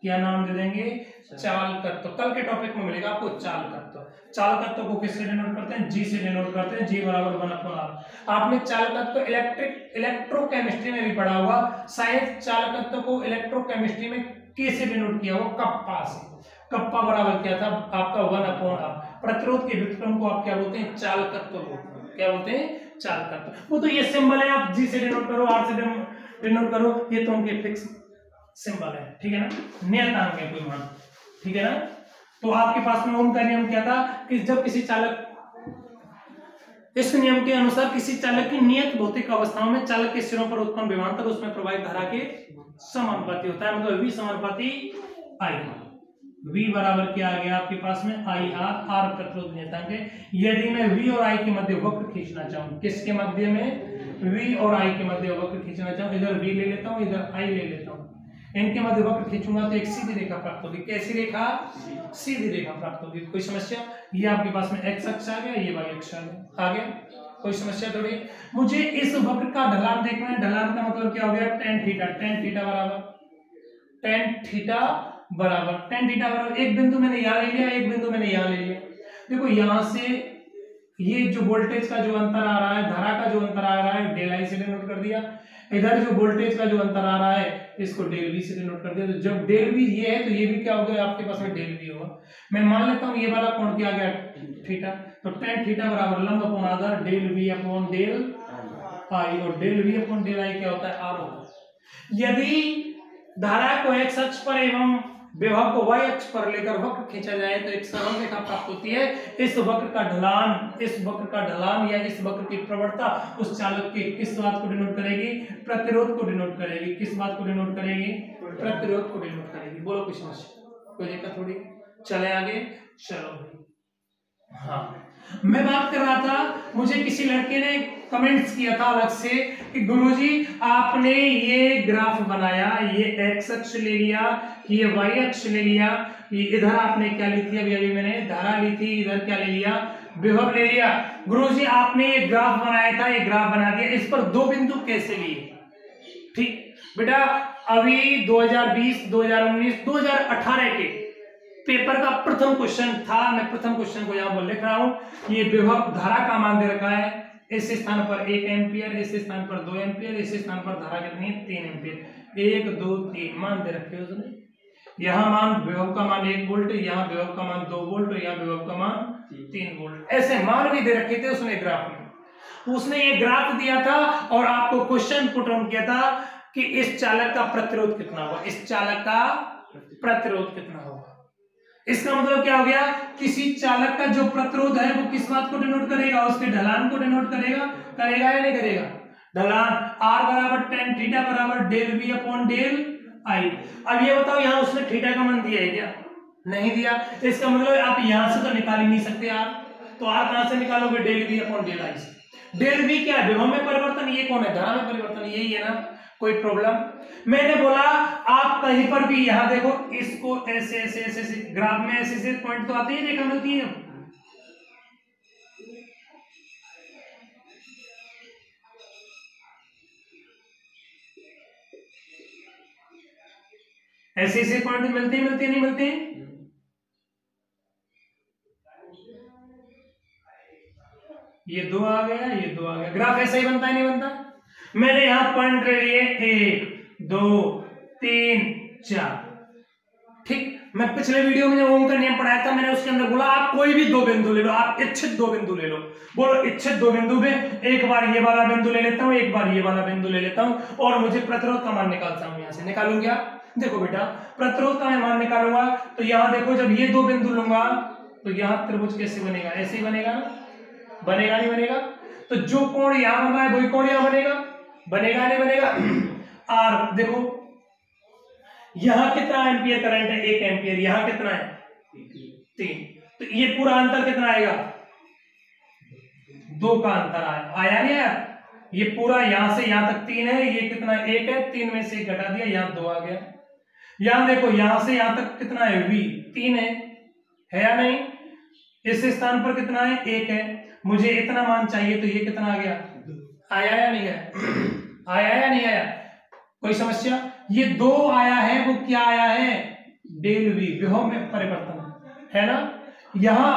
क्या नाम दे देंगे, चालकत्व। कल के टॉपिक में मिलेगा आपको चालकत्व। चालकत्व को किससे डिनोट करते हैं, G से डिनोट करते हैं, G बराबर 1/R। आपने चालकत्व इलेक्ट्रोकेमिस्ट्री में भी पढ़ा होगा, शायद चालकत्व को इलेक्ट्रोकेमिस्ट्री में K से डिनोट किया होगा, कप्पा से। कप्पा बराबर क्या था आपका 1/R। प्रतिरोध के व्युत्क्रम को आप क्या बोलते हैं, चालकत्व बोलते हैं। क्या बोलते हैं, चालकत्व। वो तो ये सिंबल है, आप G से डिनोट करो, R से डिनोट करो, ये तो उनके फिक्स सिंबल है, ठीक है ना, नियतांक है कोई मान, ठीक है ना। तो आपके पास में ओम का नियम क्या था कि जब किसी चालक, इस नियम के अनुसार किसी चालक की नियत भौतिक अवस्थाओं में चालक के सिरों पर उत्पन्न विभवांतर उसमें प्रवाहित धारा के समानुपाती होता है। मतलब V समानुपाती I। V बराबर क्या आ गया आपके पास में IR, R प्रतिरोध नियतांक है। यदि मैं V और I के मध्य वक्र खींचना चाहूं, किसके मध्य में, V और I के मध्य वक्र खींचना चाहूं, इधर V ले लेता हूं, इधर I ले लेता हूं, इनके मध्य वक्र खींचूंगा तो एक सीधी रेखा प्राप्त होगी। कैसी रेखा, सीधी रेखा प्राप्त होगी। कोई समस्या, ये आपके पास में x अक्ष आ गया, ये y अक्ष आ गया, कोई समस्या थोड़ी। मुझे इस वक्र का ढलान देखना है, ढलान का मतलब क्या हो गया, tan थीटा। tan थीटा बराबर एक बिंदु मैंने यहाँ ले लिया, एक बिंदु मैंने यहाँ ले लिया। देखो, यहां से ये जो वोल्टेज का जो अंतर आ रहा है, धारा का जो अंतर आ रहा है, डेल I से डिनोट कर दिया। इधर जो वोल्टेज का जो अंतर आ रहा है, इसको डेल V से डिनोट कर दिया। तो जब डेल V ये है तो ये भी क्या हो गया आपके पास में, डेल V होगा। मैं मान लेता हूं ये वाला कोण क्या आ गया, थीटा। तो tan थीटा बराबर लंब अपॉन आधार del V upon del I, और del V upon del I क्या होता है, R होता है। यदि धारा को x अक्ष पर एवं विभव को y अक्ष पर लेकर वक्र खींचा जाए तो एक सरल रेखा प्राप्त होती है। इस वक्र का ढलान या इस वक्र की प्रवणता उस चालक के किस बात को डिनोट करेगी, प्रतिरोध को डिनोट करेगी। किस बात को डिनोट करेगी, प्रतिरोध को डिनोट करेगी। बोलो कुछ समस्या, कोई दिक्कत थोड़ी। चले आगे, चलो। हाँ, मैं बात कर रहा था, मुझे किसी लड़के ने कमेंट्स किया था अलग से कि गुरुजी आपने ये ग्राफ बनाया, ये एक्स अक्ष ले लिया, ये वाई अक्ष ले लिया, ये इधर आपने क्या ली थी, अभी अभी मैंने धारा ली थी, इधर क्या ले लिया, विभव ले लिया। गुरुजी आपने ये ग्राफ बनाया था, ये ग्राफ बना दिया, इस पर दो बिंदु कैसे लिए? ठीक बेटा, अभी 2020, 2019, 2018 के पेपर का प्रथम क्वेश्चन था, मैं प्रथम क्वेश्चन को यहाँ पर लिख रहा हूं। ये विभव धारा का मान दे रखा है, इस स्थान पर 1 एम्पियर, इस स्थान पर 2 एम्पियर, इस स्थान पर धारा कितनी है 3 एम्पियर, 1 2 3 मान दे रखे उसने। यहाँ मान विभव का मान 1 वोल्ट, यहाँ विभव का मान 2 वोल्ट, यहाँ विभव का मान 3 वोल्ट, ऐसे मान भी दे रखे थे उसने ग्राफ में। उसने ये ग्राफ दिया था और आपको क्वेश्चन पुट ऑन किया था कि इस चालक का प्रतिरोध कितना होगा, इस चालक का प्रतिरोध कितना होगा। इसका मतलब क्या हो गया, किसी चालक का जो प्रतिरोध है वो किस बात को डिनोट करेगा, उसके ढलान को डिनोट करेगा, करेगा या नहीं करेगा? ढलान r बराबर tan थीटा बराबर del v upon del i। अब ये बताओ यहाँ उसने थीटा का मान दिया है क्या? नहीं दिया। इसका मतलब आप यहां से तो निकाल ही नहीं सकते r, तो r कहां से निकालोगे? Del v upon del i से। डेल v क्या है? विभव में परिवर्तन, ये कौन है? धारा में परिवर्तन, यही है ना, कोई प्रॉब्लम? मैंने बोला आप कहीं पर भी यहां देखो, इसको ऐसे ऐसे ऐसे ग्राफ में ऐसे ऐसे पॉइंट तो आते ही रेखा मिलती है, ऐसे ऐसे पॉइंट मिलते हैं, मिलते नहीं मिलते हैं? ये 2 आ गया, ये 2 आ गया, ग्राफ ऐसा ही बनता है नहीं बनता? मैंने यहां पॉइंट ले लिए 1 2 3 4, ठीक। मैं पिछले वीडियो में ओम का नियम पढ़ाया था, मैंने उसके अंदर बोला आप कोई भी 2 बिंदु ले लो, आप इच्छित 2 बिंदु ले लो। बोलो इच्छित 2 बिंदु में एक बार ये वाला बिंदु ले लेता हूं, एक बार ये वाला बिंदु ले लेता हूं और मुझे प्रतिरोध का मान निकालता हूं। यहां से निकालूं क्या? देखो बेटा, प्रतिरोध का मैं मान निकालूंगा तो यहां देखो, जब ये 2 बिंदु लूंगा तो यहां त्रिभुज कैसे बनेगा? ऐसे ही बनेगा ना, बनेगा नहीं बनेगा? तो जो कोण यहां बन रहा है वही कोण यहां बनेगा, बनेगा नहीं बनेगा? आर देखो, यहां कितना एम्पियर करंट है? 1 एम्पियर, यहां कितना है? 3, तो ये पूरा अंतर कितना आएगा? 2 का अंतर आया नहीं आया? ये पूरा यहां से यहां तक 3 है, ये कितना 1 है, 3 में से 1 घटा दिया, यहां 2 आ गया। यहां देखो, यहां से यहां तक कितना है? v 3 है या नहीं? इस स्थान पर कितना है? 1 है। मुझे इतना मान चाहिए, तो ये कितना आ गया? आया या नहीं आया? आया या नहीं आया? कोई समस्या? ये 2 आया है, वो क्या आया है? डेल वी, विभव में परिवर्तन है ना। यहां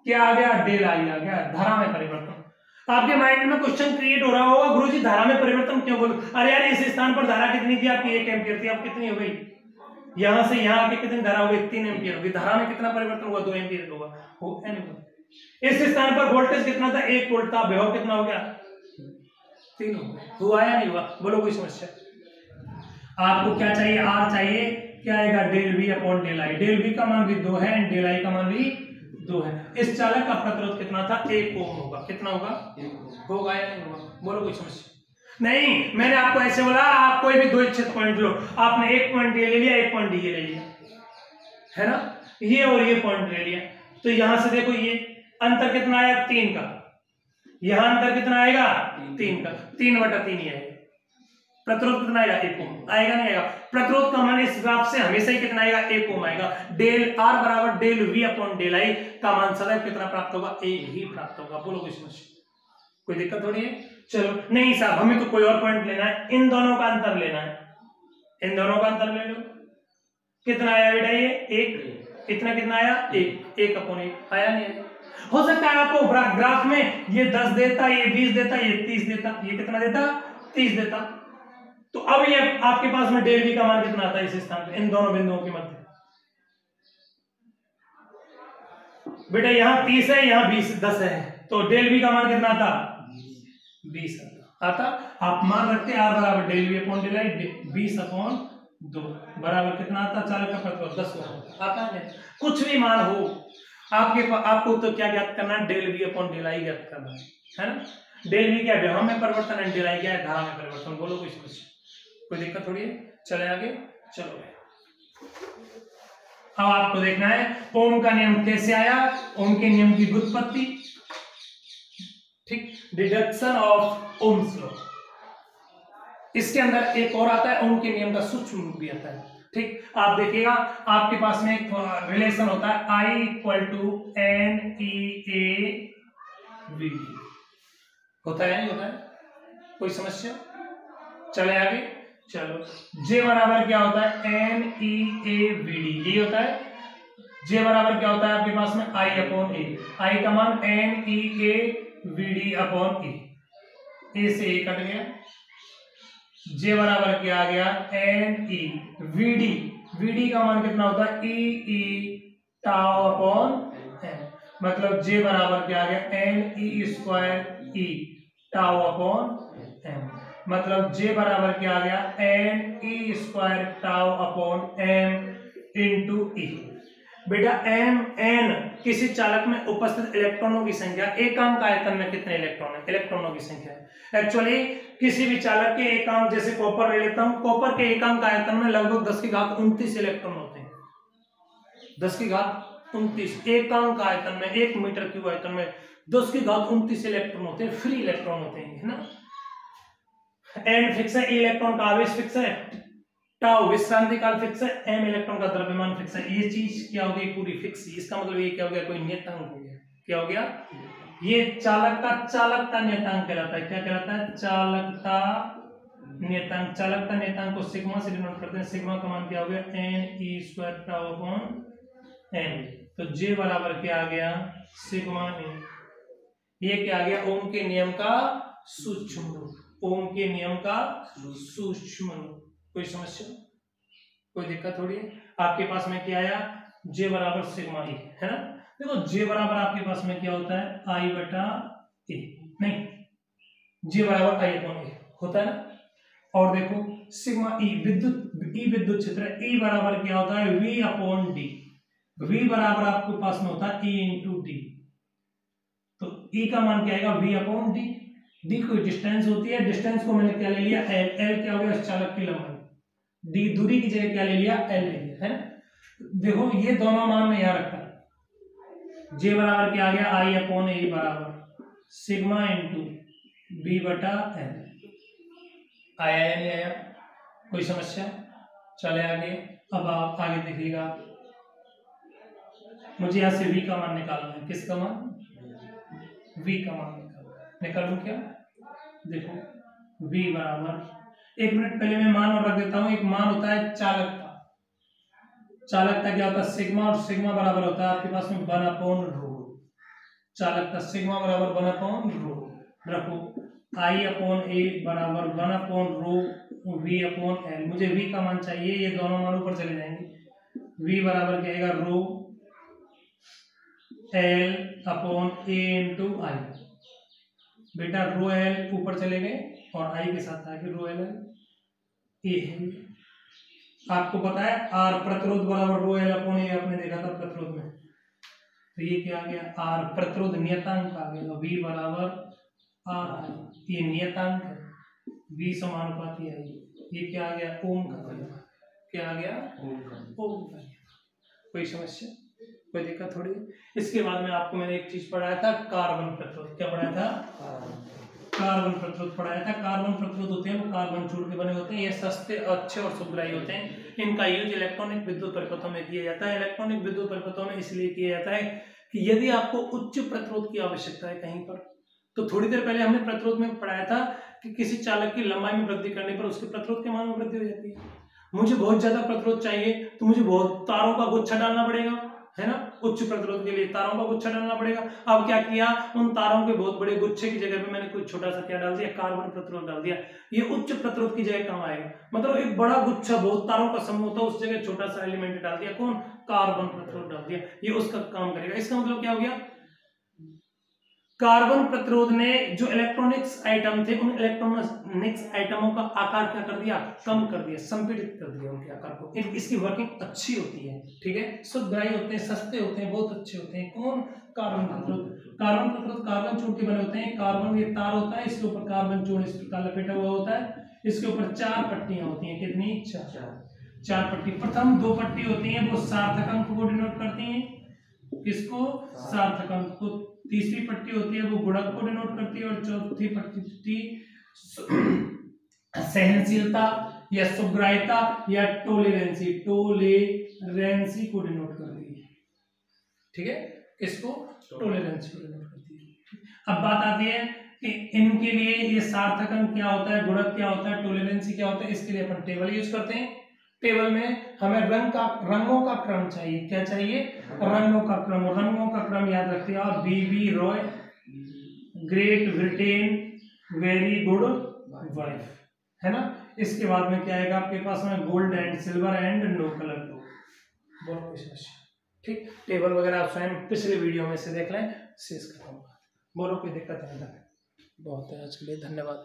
क्या आ गया? डेल आई आ गया, धारा में परिवर्तन। आपके माइंड में क्वेश्चन क्रिएट हो रहा होगा, गुरुजी धारा में परिवर्तन क्यों बोलो? अरे यार, इस स्थान पर धारा कितनी थी आपकी? 1 एम्पियर थी, अब कितनी हो गई? यहां से यहां आके कितनी धारा हो गई? 3 एम्पियर हो गई। धारा में कितना परिवर्तन हुआ? 2 एम्पियर होगा, हो नहीं। इस स्थान पर वोल्टेज कितना था? 1 वोल्ट था, विभव कितना हो गया? 3 हो गया। हुआ या नहीं हुआ? बोलो कोई समस्या? आपको क्या चाहिए? आर चाहिए, क्या आएगा? Del V upon del I. Del V का मान भी 2 है, डेल आई का मान भी 2 है। इस चालक का प्रतिरोध कितना था? 1 ओम होगा। कितना होगा? होगा या नहीं होगा? बोलो कोई समस्या? नहीं, मैंने आपको ऐसे बोला आप कोई भी 2 इच्छित पॉइंट लो। आपने 1 पॉइंट ये ले लिया, 1 पॉइंट ये ले लिया, है ना, ये और ये पॉइंट ले लिया। तो यहां से देखो, ये अंतर कितना आया? 3 का। यहां अंतर कितना आएगा? 3 का। 3/3 ही आएगा। प्रतिरोध कितना आएगा? 1 ओम। आएगा नहीं आएगा? प्रतिरोध का मान इस ग्राफ से हमेशा ही कितना आएगा? 1 ओम आएगा। डेल आर बराबर del V upon del I का मान सदैव कितना प्राप्त होगा? 1 ही प्राप्त होगा। बोलो कोई समस्या? कोई दिक्कत थोड़ी है? चलो, नहीं साहब, हमें तो कोई और पॉइंट लेना है, इन दोनों का अंतर लेना है। इन दोनों का अंतर ले लो। कितना आया बेटा? ये 1। इतना कितना आया? 1 अपॉन 1 आया नहीं आया? हो सकता है आपको ग्राफ में ये 10 देता, ये 20 देता, ये 30 देता, ये कितना देता? 30 देता। तो अब ये आपके पास में डेल वी का मान कितना आता है इस स्थान पे, इन दोनों बिंदुओं के मध्य? बेटा यहां 30 है, यहां 10 है, तो डेल वी का मान कितना आता? 20 आता। आप मान रखते आर बराबर del V upon del I, 20 upon 2 बराबर कितना आता? चालक का प्रतिरोध 10 ओम आता है। कुछ भी मान हो आपको तो क्या ज्ञात करना है? Del V upon del I ज्ञात करना है ना। डेल वी क्या है? विभव में परिवर्तन है, डेल आई क्या है? धारा में परिवर्तन। बोलो कोई समस्या? कोई दिक्कत थोड़ी है? चले आगे, चलो। अब आपको देखना है ओम का नियम कैसे आया, ओम के नियम की व्युत्पत्ति, ठीक, डिडक्शन ऑफ ओम्स लॉ। इसके अंदर एक और आता है ओम के नियम का सूक्ष्म रूप भी आता है। ठीक, आप देखिएगा आपके पास में एक रिलेशन होता है I इक्वल टू NEAVD होता है, नहीं होता है? कोई समस्या? चले आगे, चलो। J बराबर क्या होता है NEAVD, यही होता है। J बराबर क्या होता है आपके पास में I अपॉन A, I का मान NEAVD अपॉन A से A कट गया। J बराबर क्या आ गया NEVD का मान कितना होता है E टाउ अपॉन M, मतलब J बराबर क्या आ गया NE square E tau upon M, मतलब J बराबर क्या आ गया NE square tau upon M into E। बेटा Mn किसी चालक में उपस्थित इलेक्ट्रॉनों की संख्या, एकांक आयतन में कितने इलेक्ट्रॉन है, इलेक्ट्रॉनों की संख्या है। एक्चुअली किसी भी चालक के एकांक, जैसे कॉपर ले लेता हूं, कॉपर के एकांक आयतन में लगभग 10 की घात 29 इलेक्ट्रॉन होते हैं। 10 की घात 29 एकांक आयतन में, 1 मीटर क्यूब आयतन में 10 की घात 29 इलेक्ट्रॉन होते हैं, फ्री इलेक्ट्रॉन होते हैं, है ना। एन फिक्स है, इलेक्ट्रॉन का आवेश फिक्स है, टाउ विश्रांति काल फिक्स है, एम इलेक्ट्रॉन का द्रव्यमान फिक्स है। ये चीज क्या हो गई पूरी फिक्स। इसका मतलब ये क्या हो गया, कोई नियतांक हो गया। क्या हो गया, ये चालकता नियतांक कहलाता है। क्या कहलाता है, चालकता नियतांक। चालकता नियतांक को सिग्मा से डिनोट करते हैं। सिग्मा का मान क्या हो गया NE square tau upon N। तो J बराबर क्या आ गया सिग्मा E। ये क्या आ गया ओम के नियम का सूक्ष्म रूप, ओम के नियम का सूक्ष्म रूप। कोई समस्या, कोई दिक्कत थोड़ी है। आपके पास में क्या आया J बराबर सिग्मा E, है ना। देखो J बराबर आपके पास में क्या होता है I बटा A, नहीं J बराबर I अपॉन A होता है ना। और देखो सिग्मा E विद्युत क्षेत्र है, E बराबर क्या होता है V अपॉन D। V बराबर आपके पास में होता है E इंटू D। तो E का मान क्या आएगा V अपॉन D। D कोई डिस्टेंस होती है, डिस्टेंस को मैंने क्या ले लिया L। L क्या हो गया चालक की लंबाई। D दूरी की जगह क्या ले लिया L ले लिया, है ना। देखो ये दोनों मान में यहाँ रखता है। J बराबर क्या आ गया I अपॉन A बराबर सिग्मा इंटू B बटा L। आया या नहीं आया, कोई समस्या। चले आगे, अब आप आगे देखिएगा, मुझे यहाँ से V का मान निकालना है। किसका मान, V का मान निकालूं क्या। देखो V बराबर, एक मिनट पहले मैं मान और रख देता हूं। एक मान होता है चालकता। चालकता क्या होता है सिग्मा, और सिग्मा बराबर होता है आपके पास में 1 अपॉन रो। चालकता सिग्मा बराबर 1 अपॉन रो। रखो I अपॉन A बराबर 1 upon rho V upon L। मुझे V का मान चाहिए, ये दोनों मान ऊपर चले जाएंगे। V बराबर क्या आएगा रो L upon A into I। बेटा रो L ऊपर चले गए और I के साथ आगे रो L A है। आपको पता है R प्रतिरोध बराबर रो L अपॉन A, आपने देखा था प्रतिरोध में। तो ये क्या आ गया R प्रतिरोध नियतांक आ गया। V बराबर R, ये नियतांक है, V समानुपाती है। ये क्या आ गया ओम का, क्या आ गया ओम का। कोई समस्या, कोई दिक्कत थोड़ी। इसके बाद में आपको मैंने एक चीज पढ़ाया था कार्बन प्रतिरोध। क्या पढ़ाया था, कार्बन प्रतिरोध पढ़ाया था। कार्बन प्रतिरोध होते हैं वो कार्बन चूड़ के बने होते हैं। ये सस्ते, अच्छे और शुभग्राही होते हैं। इनका यूज इलेक्ट्रॉनिक विद्युत परिपथों में किया जाता है। इलेक्ट्रॉनिक विद्युत परिपथों में इसलिए किया जाता है कि यदि आपको उच्च प्रतिरोध की आवश्यकता है कहीं पर, तो थोड़ी देर पहले हमने प्रतिरोध में पढ़ाया था कि किसी चालक की लंबाई में वृद्धि करने पर उसके प्रतिरोध के मान में वृद्धि हो जाती है। मुझे बहुत ज्यादा प्रतिरोध चाहिए तो मुझे बहुत तारों का गुच्छा डालना पड़ेगा, है ना। उच्च प्रतिरोध के लिए तारों का गुच्छा डालना पड़ेगा। अब क्या किया, उन तारों के बहुत बड़े गुच्छे की जगह पे मैंने कोई छोटा सा क्या डाल दिया, कार्बन प्रतिरोध डाल दिया। ये उच्च प्रतिरोध की जगह काम आएगा। मतलब एक बड़ा गुच्छा बहुत तारों का समूह होता है, उस जगह छोटा सा एलिमेंट डाल दिया, कौन, कार्बन प्रतिरोध डाल दिया, ये उसका काम करेगा। इसका मतलब क्या हो गया, कार्बन प्रतिरोध ने जो इलेक्ट्रॉनिक्स आइटम थे उन इलेक्ट्रॉनिक्स आइटमों का आकार क्या कर दिया, कम कर दिया, संपीड़ित कर दिया उनके आकार को। इसकी वर्किंग अच्छी होती है, ठीक है, शुद्धग्राही होते हैं, सस्ते होते हैं, बहुत अच्छे होते हैं। कौन, कार्बन प्रतिरोध। कार्बन प्रतिरोध कार्बन चूड़ के बने होते हैं। कार्बन ये तार होता है, इसके ऊपर कार्बन चूड़ इस प्रकार लपेटा हुआ होता है। इसके ऊपर 4 पट्टियां होती हैं, कितनी, 4 पट्टी। प्रथम 2 पट्टी होती हैं वो सार्थक अंक को डिनोट करती हैं, किसको? सार्थक अंक को। तीसरी पट्टी होती है वो गुणक को डिनोट करती है, और चौथी पट्टी सहनशीलता या सुग्राह्यता या टोलेरेंसी को डिनोट करती है। ठीक है, किसको? टोलेरेंसी को डिनोट करती है। अब बात आती है कि इनके लिए ये सार्थक अंक क्या होता है, गुणक क्या होता है, टोलेरेंसी क्या होता है। इसके लिए अपन टेबल यूज करते हैं। टेबल में हमें रंगों का क्रम चाहिए। क्या चाहिए? रंगों का क्रम। रंगों का क्रम याद रखते हैं आप। BB Roy, Great Britain, very good wife, है ना। इसके बाद में क्या आएगा आपके पास में? Gold and silver and no colour. बोलो कोई समस्या? ठीक, टेबल वगैरह आप स्वयं पिछले वीडियो में से देख लें, शेष खत्म। बोलो कोई दिक्कत है? बहुत है आज के लिए, धन्यवाद।